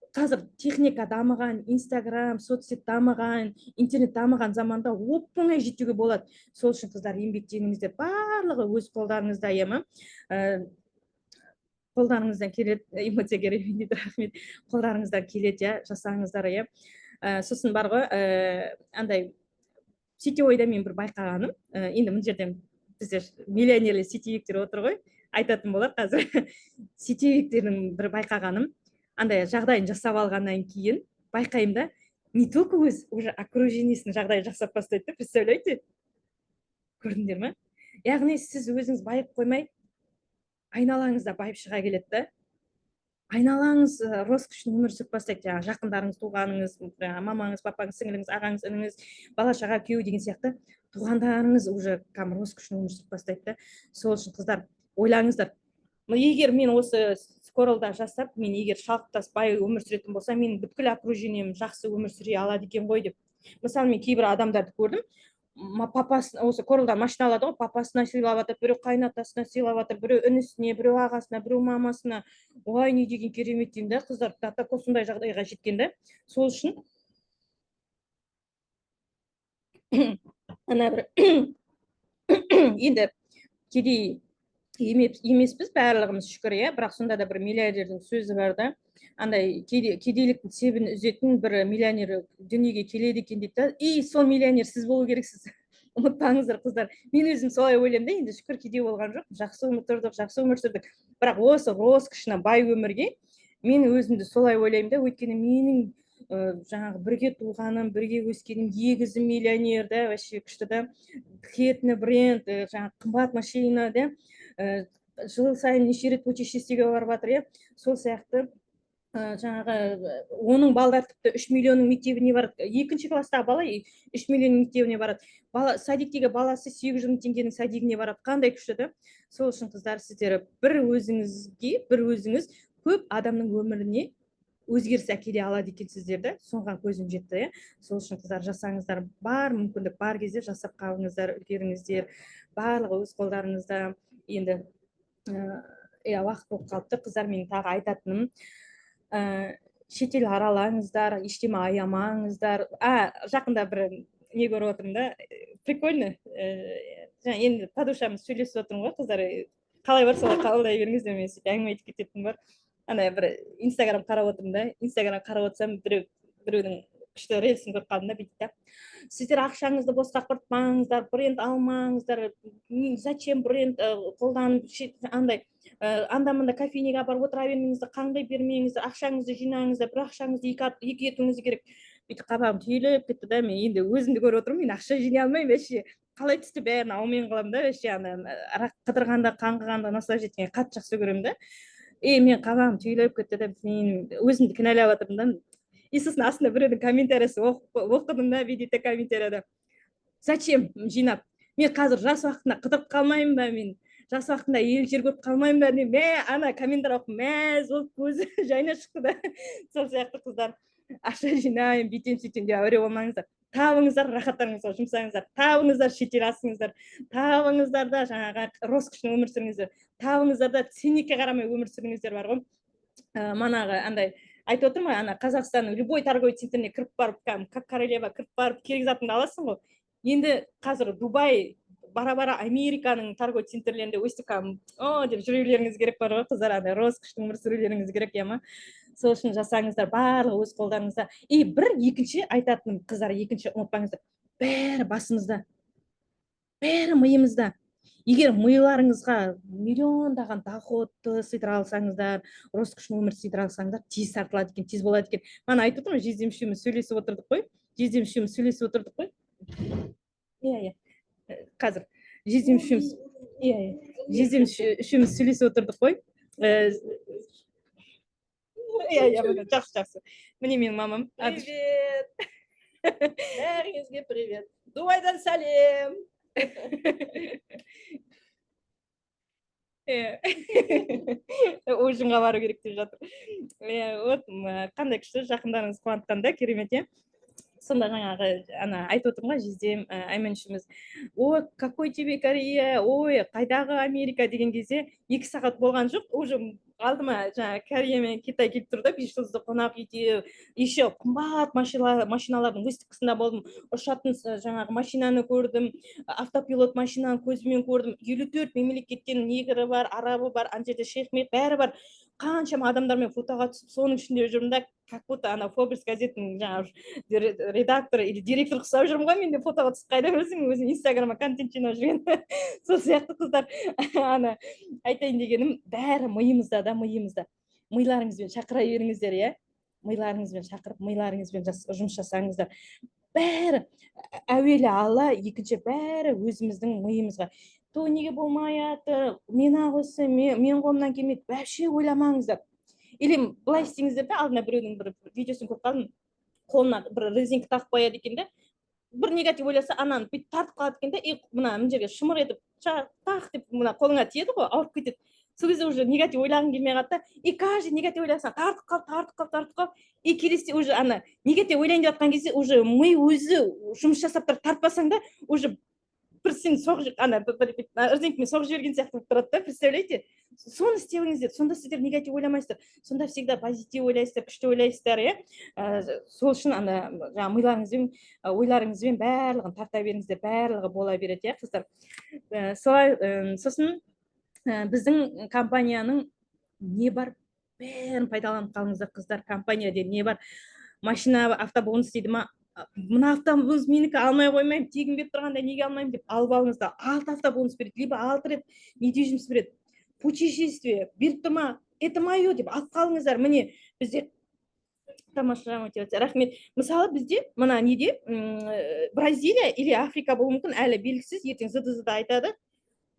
қазір техника дамыған, инстаграм, соцсет дамыған, интернет дамыған заманда оп-оңай жетуге болады. Сол үшін қыздар, еңбектеніңіздер, барлығы өз қолдарыңызда, ема. Қолдарыңыздан келеді, эмоция керек дейді, рахмет. Қолдарыңыздан келеді, жасаңыздар, сосын бар ғой, андай сетевойда мен бір байқағаным, енді мына жерден біздер миллионерлер, сетевиктер отыр ғой, айтатын болар қазір. Сетевиктердің бір байқағаным, андай жағдайын жасап алғаннан кейін байқаймын да, не только уже окружениесінің жағдайын жасап бастайды, представляете? Көрдіңдер ме? Яғни сіз өзіңіз байып қоймай, айналаңызда байып шыға келеді да. Айналаңыз роскошный өмір сүріп бастайды. Жақындарыңыз, туғаныңыз, мамаңыз, папаңыз, сіңіліңіз, ағаңыз, ініңіз, бала шаға, күйеу деген сияқты туғандарыңыз уже роскошный өмір сүріп бастайды да. Сол үшін қыздар, ойлаңыздар. Егер мен осы скоралда жасап, мен егер шалықтас бай өмір сүретін болса, мен бүткіл окружением жақсы өмір сүре алады екен ғой деп. Мысалы, мен кейбір адамдарды көрдім, папасын, осы коралдан машина алады ғой, папасына сыйлап жатыр, біреу қайнатасына сыйлап жатыр, біреу інісіне, біреу ағасына, біреу мамасына. Ой, не деген керемет деймін да, қыздар, так осындай жағдайға жеткен да. Сол үшін ана бір енді кедей емеспіз барлығымыз, шүкір, бірақ сонда да бір миллиардердің сөзі бар да, андай кедейліктің себін үзетін бір миллионер дүниеге келеді екен дейді да, и сол миллионер сіз болу керексіз. Ұмытпаңыздар қыздар, мен өзім солай ойлаймын да, енді шүкір кедей болған жоқ, жақсы өмір тұрдық, жақсы өмір сүрдік, бірақ осы роскошна бай өмірге мен өзімді солай ойлаймын да, өйткені менің жаңағы бірге туғаным, бірге өскенім, егізім миллионер да, вообще күшті да, хетный бренд, жаңағы қымбат машина да, жыл сайын неше рет путешествиеге барып жатыр, сол сияқты жаңағы оның балдар тіпті 3 миллионның мектебіне барады. Екінші класстағы бала 3 миллионның мектебіне барады. Садиктегі баласы 800 мың теңгенің садигіне барады. Қандай күшті да. Сол үшін қыздар, сіздер бір өзіңіз көп адамның өміріне өзгеріс әкеле алады екенсіздер да. Соған көзім жетті. Сол үшін қыздар, жасаңыздар, бар мүмкіндік бар кезде жасап қалыңыздар, үлгеріңіздер. Барлығы өз қолдарыңызда. Енді уақыт болып қалыпты. Қыздар, мен тағы айтатыным, шетел аралаңыздар, ештеме аямаңыздар. Жақында бір не көріп отырмын да, прикольно. Енді по душамыз сөйлесіп отырмын ғой, қыздар. Қалай бар солай қабылдай беріңіздер, мен сөйтіп әңгіме айтып кететін бар. Ана бір инстаграм қарап отырмын да, инстаграм қарап отырсам біреудің күшті рельсін көріп қалдым да, бүйтіп та. Сіздер ақшаңызды босқа құртпаңыздар, бренд алмаңыздар. Зачем бренд қолданып андай анда-мында кофейняға барып отыра бермеңіздер, қаңдай бермеңіздер, ақшаңызды жинаңыздар, бір ақшаңызды екі етуіңіз керек. Бүйтіп қабағым түйіліп кетті да, мен енді өзімді көріп отырмын, мен ақша жинай алмаймын вообще. Қалай түсті бәрін аумен қыламын да, вообще қыдырғанда, қаңғығанда наслаждение еткенге қатты жақсы көремін да. Мен қабағым түйіліп кетті да, мен өзімді кінәлап жатырмын да. И сосын астында біреудің комментариясы оқыдым да, видите комментарияда. Зачем жинап? Мен қазір жас уақытында қыдырып қалмаймын ба, мен жас уақытында ел жер көріп қалмаймын ба, деп ана комментар оқып мәз болып көзі жайна шықты да. Сол сияқты қыздар, ақша жинаймын, бүйтем сөйтем деп әуре болмаңыздар. Табыңыздар, рахаттарыңызға жұмсаңыздар, табыңыздар, шетел асыңыздар, табыңыздар да жаңағы роскошный өмір сүріңіздер, табыңыздар да ценникке қарамай өмір сүріңіздер, бар ғой. Манағы андай айтып отырмын ғой, ана Қазақстанның любой торговый центріне кіріп барып, как королева кіріп барып керек затыңды аласың ғой. Енді қазір Дубай, бара-бара Американың торговый центрлерінде өстіп деп жүрулеріңіз керек, бар ғой қыздар, андай роскошный өмір сүрулеріңіз керек, ема. Сол үшін жасаңыздар, барлығы өз қолдарыңызда. И екінші айтатыным, қыздар, екінші ұмытпаңыздар, бәрі басымызда, бәрі миымызда. егер миларыңызға миллиондаған доходты сыйдыра алсаңыздар, роскошный өмір сыйдыра алсаңыздар, тез тартылады екен, тез болады екен. Мана айтып отырмын, жездем үшеуміз сөйлесіп отырдық қой. Жездем үшеуміз сөйлесіп отырдық қой. Иә, қазір жездем үшеуміз, иә, жездем үшеуміз сөйлесіп отырдық қой. Иә, жақсы. Міне менің мамам. Привет. Бәріңізге привет. Дубайдан сәлем. Ужинға бару керек деп жатыр. Вот қандай күшті, жақындарыңыз қуантқанда, керемет, иә. Сонда жаңағы ана айтып отырмын ғой, жездем Айман үшеуміз, ой, какой тебе Корея, ой, қайдағы Америка деген кезде 2 сағат болған жоқ, уже алдыма жаңағы Корея мен Китай келіп тұрды, бес-жұлдызды қонақ үйде, еще қымбат машиналардың выставкасында болдым, ұшатын жаңағы машинаны көрдім, автопилот машинаны көзімен көрдім, 54 мемлекеттен негрі бар, арабы бар, ана жерде шейх бәрі бар. Қаншама адамдармен фотоға түсіп, соның ішінде жүрмін да, как будто ана Forbes газетінің жаңағы редактор или директор ұқсап жүрмін ғой, мен де фотоға түсіп, қайда білесің, өзім инстаграмға контент жинап жүрген. Сол сияқты қыздар, ана айтайын дегенім, бәрі миымызда да, миымызда. Миларыңызбен шақыра беріңіздер, иә? Миларыңызбен шақырып, миларыңызбен жұмыс жасаңыздар. Бәрі әуелі Алла, екінші бәрі өзіміздің миымызға. То неге болмаяты, мен осы, мен қолымнан келмейді, вообще ойламаңыздар. Или былай істеңіздер де, алдына біреудің бір видеосын көріп қалдым, қолына бір резинка тағып қояды екен де, бір негатив ойласа, ананы бүйтіп тартып қалады екен де, мына жерге шымыр етіп, тақ деп мына қолыңа тиеді ғой, ауырып кетеді. Сол кезде уже негатив ойлағың келмей қалды да, и каждый негатив ойласаң, тартып қал, и келесіде уже ана негатив ойлайын деп жатқан кезде уже ми өзі жұмыс жасап тұрып тартпасаң да, уже бір сен резинкамен соғып жіберген сияқты болып тұрады да, представляете? Соны істеуіңіздер, сонда сіздер негатив ойламайсыздар, сонда всегда позитив ойлайсыздар, күшті ойлайсыздар, иә? Сол үшін ана жаңағы ойларыңызбен барлығын тарта беріңіздер, барлығы бола береді, иә, қыздар? Солай, сосын біздің компанияның не бар, бәрін пайдаланып қалыңыздар, қыздар. Компанияда не бар? Машина автобонус дейді ма? Мына автобонус менікі алмай қоймаймын, тегін беріп тұрғанда неге алмаймын деп алып алыңыздар. 6 автобонус береді, либо 6 рет недвижимость береді. Путешествие беріп тұр ма? Это мое деп алып қалыңыздар. Міне бізде тамаша мотивация. Рахмет. Мысалы бізде мына неде Бразилия или Африка болуы мүмкін, әлі белгісіз, ертең зыды айтады.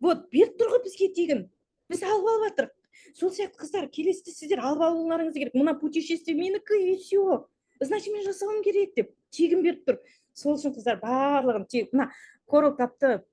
Вот, беріп тұр ғой бізге тегін. Біз алып жатырық. Сол сияқты қыздар, келесіде сіздер алып алуларыңыз керек. Мына путешествие менікі, и все. Значит, мен жасауым керек деп тегін беріп тұр. Сол үшін қыздар барлығын мына Coral Cup'ты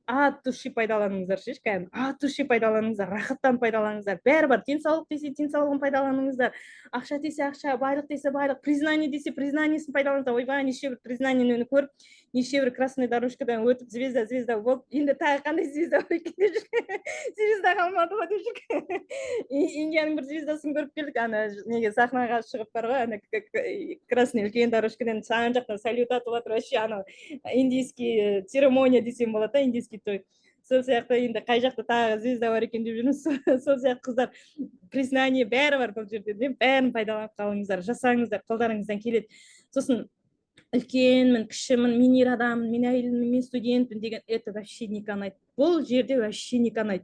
от души пайдаланыңыздар, от души пайдаланыңыздар, рахаттан пайдаланыңыздар. Бәрі бар. Денсаулық десе денсаулығын пайдаланыңыздар. Ақша десе ақша, байлық десе байлық, признание десе признаниесін пайдаланыңыздар. Ойбай, неше бір признанияны көріп, неше бір красный дорожкадан өтіп, звезда болып, енді тағы қандай звезда бар екен деп жүрген. Звезда қалмады ғой деп жүрген. Индияның бір звездасын көріп келдік, ана неге сахнаға шығып бар ғой, ана красный үлкен дорожкадан саған жақтан салют атып жатыр, вообще анау индийский церемония десем болады, индийский той. Сол сияқты енді қай жақта тағы звезда бар екен деп жүрміз. Сол сияқты қыздар, признание бәрі бар бұл жерде, бәрін пайдаланып қалыңыздар, жасаңыздар, қолдарыңыздан келеді. Сосын үлкенмін, кішімін, мен ер адаммын, мен әйелмін, мен студентпін деген, это вообще не канает. Бұл жерде вообще не канает.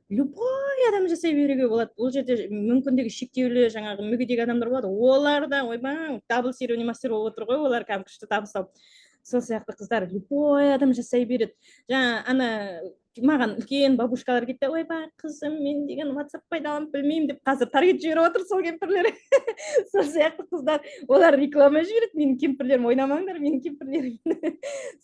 Любой адам жасай беруге болады. Бұл жерде мүмкіндігі шектеулі жаңағы мүгедек адамдар болады. Олар да ойбай, дабл серуне мастер болып отыр ғой, олар кәдімгі күшті табыс тауып. Сол сияқты қыздар, любой адам жасай береді. Жаңа ана маған үлкен бабушкалар кетті, ойбай қызым, мен деген WhatsApp пайдаланып білмеймін деп қазір таргет жіберіп отыр сол кемпірлер. Сол сияқты қыздар, олар реклама жібереді, менің кемпірлерім, ойнамаңдар, менің кемпірлерім.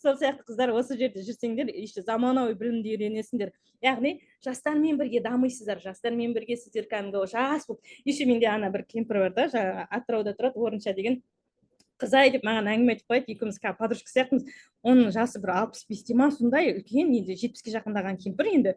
Сол сияқты қыздар, осы жерде жүрсеңдер, еще заманауи білімді үйренесіңдер. Яғни жастармен бірге дамисыздар, жастармен бірге сіздер кәдімгі жас болып. Еще менде ана бір кемпір бар да, жаңағы Атырауда тұрады, Орынша деген. Қызай деп маған әңгіме айтып қояды, екеуміз подружка сияқтымыз. Оның жасы бір 65-те ма, сондай үлкен, енді 70-ке жақындаған кемпір енді.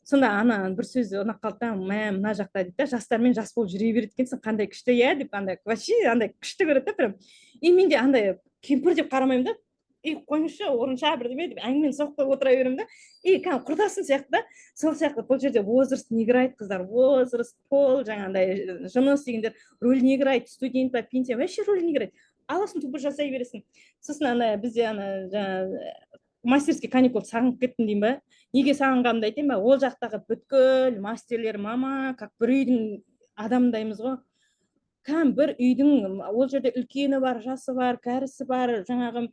Сонда ана бір сөзі ұнап қалды да, мына жақта дейді да, жастармен жас болып жүре береді екенсің, қандай күшті, иә деп, андай вообще андай күшті көреді да прям. И мен де андай кемпір деп қарамаймын да, қойыңызшы, Орынша бірдеме деп әңгімені соғып қойып отыра беремін да. И құрдасым сияқты да. Сол сияқты бұл жерде возраст не играет, қыздар, возраст, пол, жаңағындай жыныс дегендер роль не играет, студент па, пенсия, вообще роль не играет. Аласын тупо жасай бересің. Сосын ана бізде ана жаңағы мастерский каникул сағынып кеттім деймін ба. Неге сағынғанымды айтайын ба, ол жақтағы бүткіл мастерлер мама как бір үйдің адамдаймыз ғой. Бір үйдің ол жерде үлкені бар, жасы бар, кәрісі бар, жаңағы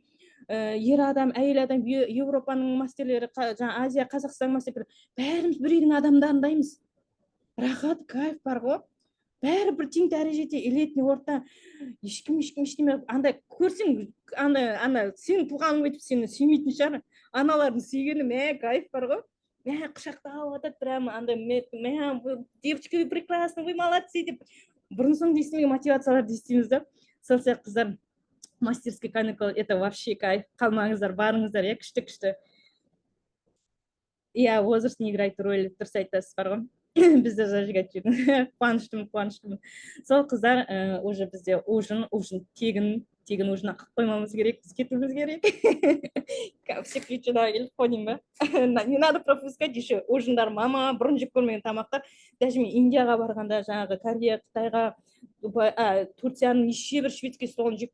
ер адам, әйел адам, Европаның мастерлері, Азия, Қазақстан мастерлері, бәріміз бір үйдің адамдарындаймыз. Рахат, кайф бар ғой. Бәрі бір тең дәрежеде элитный орта. Ешкім ештеме, андай көрсең, ана сен туғаның өйтіп сені сүймейтін шығар. Аналардың сүйгені, кайф бар ғой. Құшақтап жатады, прямо андай, девочки, вы прекрасны, вы молодцы деп бұрын соң дейсің, мотивацияларды естиміз да. Сол сияқты қыздар, мастерский каникул, это вообще кайф. Қалмаңыздар, барыңыздар, күшті. Возраст не играет роли, дұрыс айтасыз, бар ғой. Бізде зажигать жүрмін. Қуаныштымын. Сол қыздар, уже бізде ужин тегін ужин қылып қоймамыз керек, біз кетуіміз керек. Все ключевые келіп қойдым ба? Не надо пропускать еще ужиндар, мама бұрын жеп көрмеген тамақтар. Даже мен Индияға барғанда, жаңағы Корея, Қытайға, Турцияның неше бір шведский столын жеп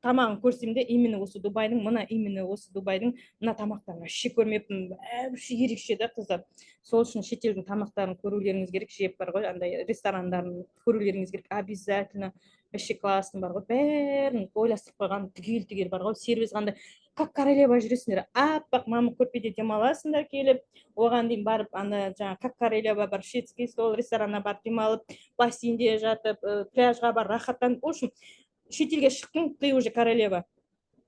тамағын көрсем де, именно осы Дубайдың мына тамақтарын вообще көрмеппін. Вообще ерекше да қыздар. Сол үшін шетелдің тамақтарын көрулеріңіз керек, жеп бар ғой, андай ресторандарын көрулеріңіз керек, обязательно. Вообще классно бар ғой, бәрін ойластырып қойған, түгел бар ғой, сервис қандай, как королева жүресіңдер, аппақ мама көрпеде демаласыңдар келіп, оған дейін барып, жаңа как королева бар, шведский стол ресторанына барып демалып, бассейнде жатып, пляжға бар, рахаттанып, в общем, шетелге шықтың, ты уже королева.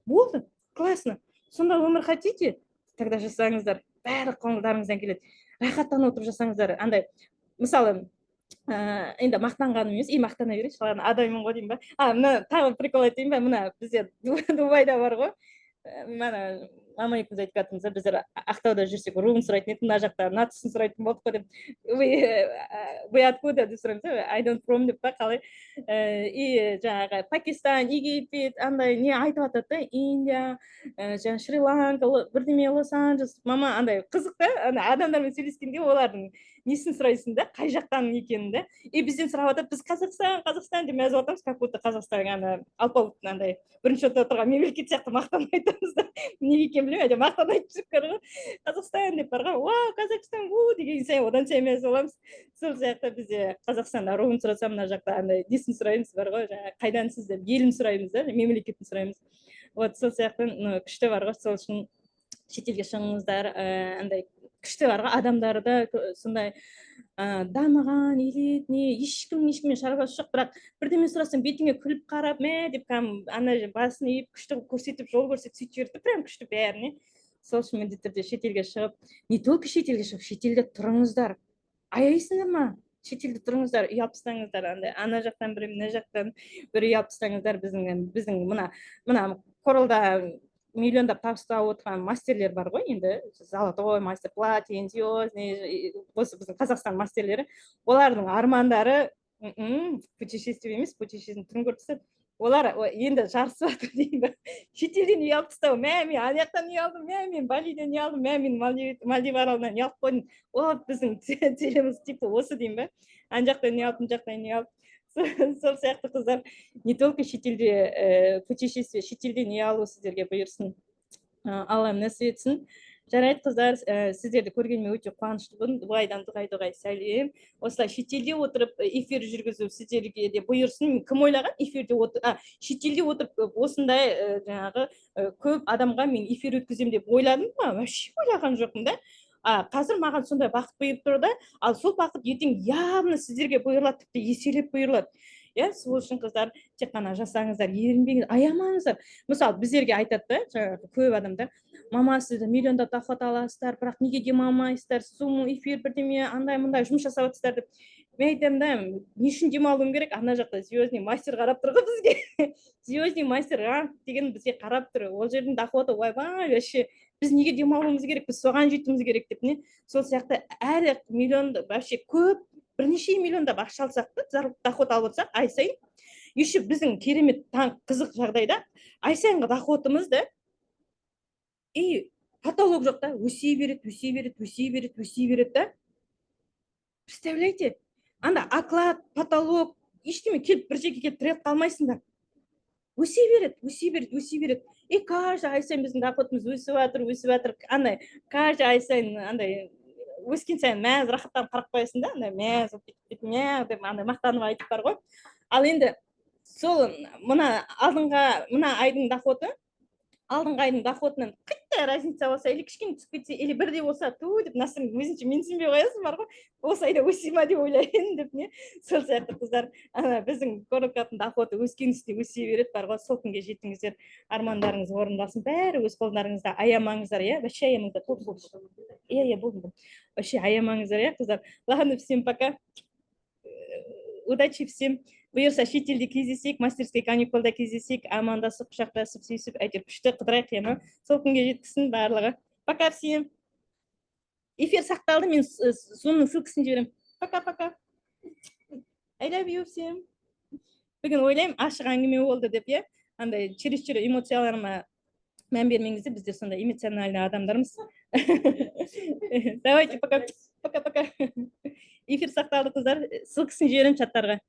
Болды, классно. Сонда өмір хотите, тогда жасаңыздар, бәрі қолдарыңыздан келеді. Рахаттанып отырып жасаңыздар, андай, мысалы, енді мақтанғаным емес, мақтана берейінші, адаммын ғой деймін ба. Мына тағы прикол айтайын ба, мына бізде Дубайда бар ғой, мана мама екеуміз айтып жатырмыз, біздер Ақтауда жүрсек, руын сұрайтын еді, мына жақта нациясын сұрайтын болдық қой деп, вы откуда деп сұраймыз, I don't from деп па, қалай. И жаңағы Пакистан, Египет, андай не айтып жатады да, Индия, жаңағы Шри-Ланка, бірдеме Лос-Анджелес, мама андай қызық та, адамдармен сөйлескенде олардың несін сұрайсың да, қай жақтан екенін да. И бізден сұрап жатады, біз Қазақстан деп мәз отырмыз, как будто Қазақстан алпауыттың андай бірінші орында отырған мемлекет сияқты мақтанып айтамыз да. Неге екенін білмеймін, әйтеуір мақтанып айтып жүріп көр ғой. Қазақстан деп бар ғой, вау, Қазақстан, деген сайын одан сайын мәз боламыз. Сол сияқты бізде Қазақстанда руын сұрасам, мына жақта андай несін сұраймыз бар ғой, жаңағы қайдансыз деп елін сұраймыз да, мемлекетін сұраймыз. Вот сол сияқты күшті бар ғой, сол үшін шетелге шығыңыздар, андай күшті бар ғой, адамдары да сондай дамыған, елетіне, ешкіммен шаруасы жоқ, бірақ бірдеме сұрасаң бетіңе күліп қарап, деп басын иіп, күшті көрсетіп, жол көрсетіп, сөйтіп жіберді, прям күшті бәріне. Сол үшін міндетті түрде шетелге шығып, не только шетелге шығып, шетелде тұрыңыздар. Аяйсыңдар ма? Шетелде тұрыңыздар, үй алып тастаңыздар, ана жақтан бір, мына жақтан бір үй алып тастаңыздар. Біздің мына Коралда миллиондап табыстап отырған мастерлер бар ғой, енді золотой мастер, платин, звездный, осы біздің Қазақстан мастерлері, олардың армандары путешествие емес, путешествиенің түрін көріп тастады. Олар енді жарысып жатыр деймін ба, шетелден үй алып тастау, мен ана жақтан үй алдым, мен Балиден үй алдым, мен Мальдив аралынан үй алып қойдым. Біздің целіміз типа осы деймін ба, ана жақтан үй алдым, мына жақтан үй алдым. Сол сияқты қыздар, не только шетелде путешествие, шетелден үй алу сіздерге бұйырсын, Аллам нәсіп етсін. Жарайды қыздар, сіздерді көргеніме өте қуаныштымын. Дубайдан дұғай сәлем. Осылай шетелде отырып эфир жүргізу сіздерге де бұйырсын. Кім ойлаған эфирде отырып, шетелде отырып осындай жаңағы көп адамға мен эфир өткізем деп ойладым ба? Вообще ойлаған жоқпын да. Қазір маған сондай бақыт бұйырып тұр да, ал сол бақыт ертең явно сіздерге бұйырылады, тіпті еселеп бұйырылады. Сол үшін қыздар, тек қана жасаңыздар, ерінбеңіз, аямаңыздар. Мысалы, біздерге айтады да, көп адамдар, мама, сізді миллионда доход аласыздар, бірақ неге демалмайсыздар, сумма, эфир, бірдеме, андай-мындай жұмыс жасап жатсыздар деп. Мен айтамын да, не үшін демалуым керек? Ана жақта звездный мастер қарап тұр ғой бізге. Звездный мастер деген бізге қарап тұр. Ол жердің доходы ойбай, вообще біз неге демалуымыз керек, біз соған жетуіміз керек деп не. Сол сияқты әрі миллионда вообще көп, бірнеше миллиондап ақша алсақ та, доход алып отырсақ, ай сайын, еще біздің керемет қызық жағдайда, ай сайынғы доходымыз да, и потолок жоқ та, өсе береді да. Представляете? Анда оклад, потолок, ештеме келіп бір жерге келіп тіреп қалмайсыңдар. өсе береді. И каждый ай сайын біздің доходымыз өсіп жатыр. Андай, каждый ай сайын андай өскен сайын мәз рахаттанып қарап қоясың да, андай мәз болып деп андай мақтанып айтып бар ғой. Ал енді сол мына айдың доходы алдыңғы айдың доходынан қиттай разница болса, или кішкене түсіп кетсе, или бірдей болса, ту деп насың өзінше менсінбей қоясың бар ғой. Осы айда өсе ма деп ойлаймын деп не. Сол сияқты қыздар, біздің Коробканың доходы өскен үстіне өсе береді бар ғой. Сол күнге жетіңіздер, армандарыңыз орындалсын, бәрі өз қолдарыңызда. Аямаңыздар, иә, вообще аямаңыздар. Иә, болдым. Вообще аямаңыздар, иә, қыздар. Ладно, всем пока. Удачи всем. Бұйырса шетелде кездесейік, мастерский каникулда кездесейік, амандасып, құшақтасып, сүйісіп, әйтеуір күшті қыдырайық, иә. Сол күнге жеткізсін барлығы. Пока всем. Эфир сақталды, мен соның ссылкасын жіберемін. Пока. I love you всем. Бүгін ойлаймын, ашық әңгіме болды деп, иә. Андай чересчур эмоцияларыма мән бермеңіздер, біздер сондай эмоциональный адамдармыз. Давайте, пока. Эфир сақталды, қыздар. Ссылкасын жіберемін чаттарға.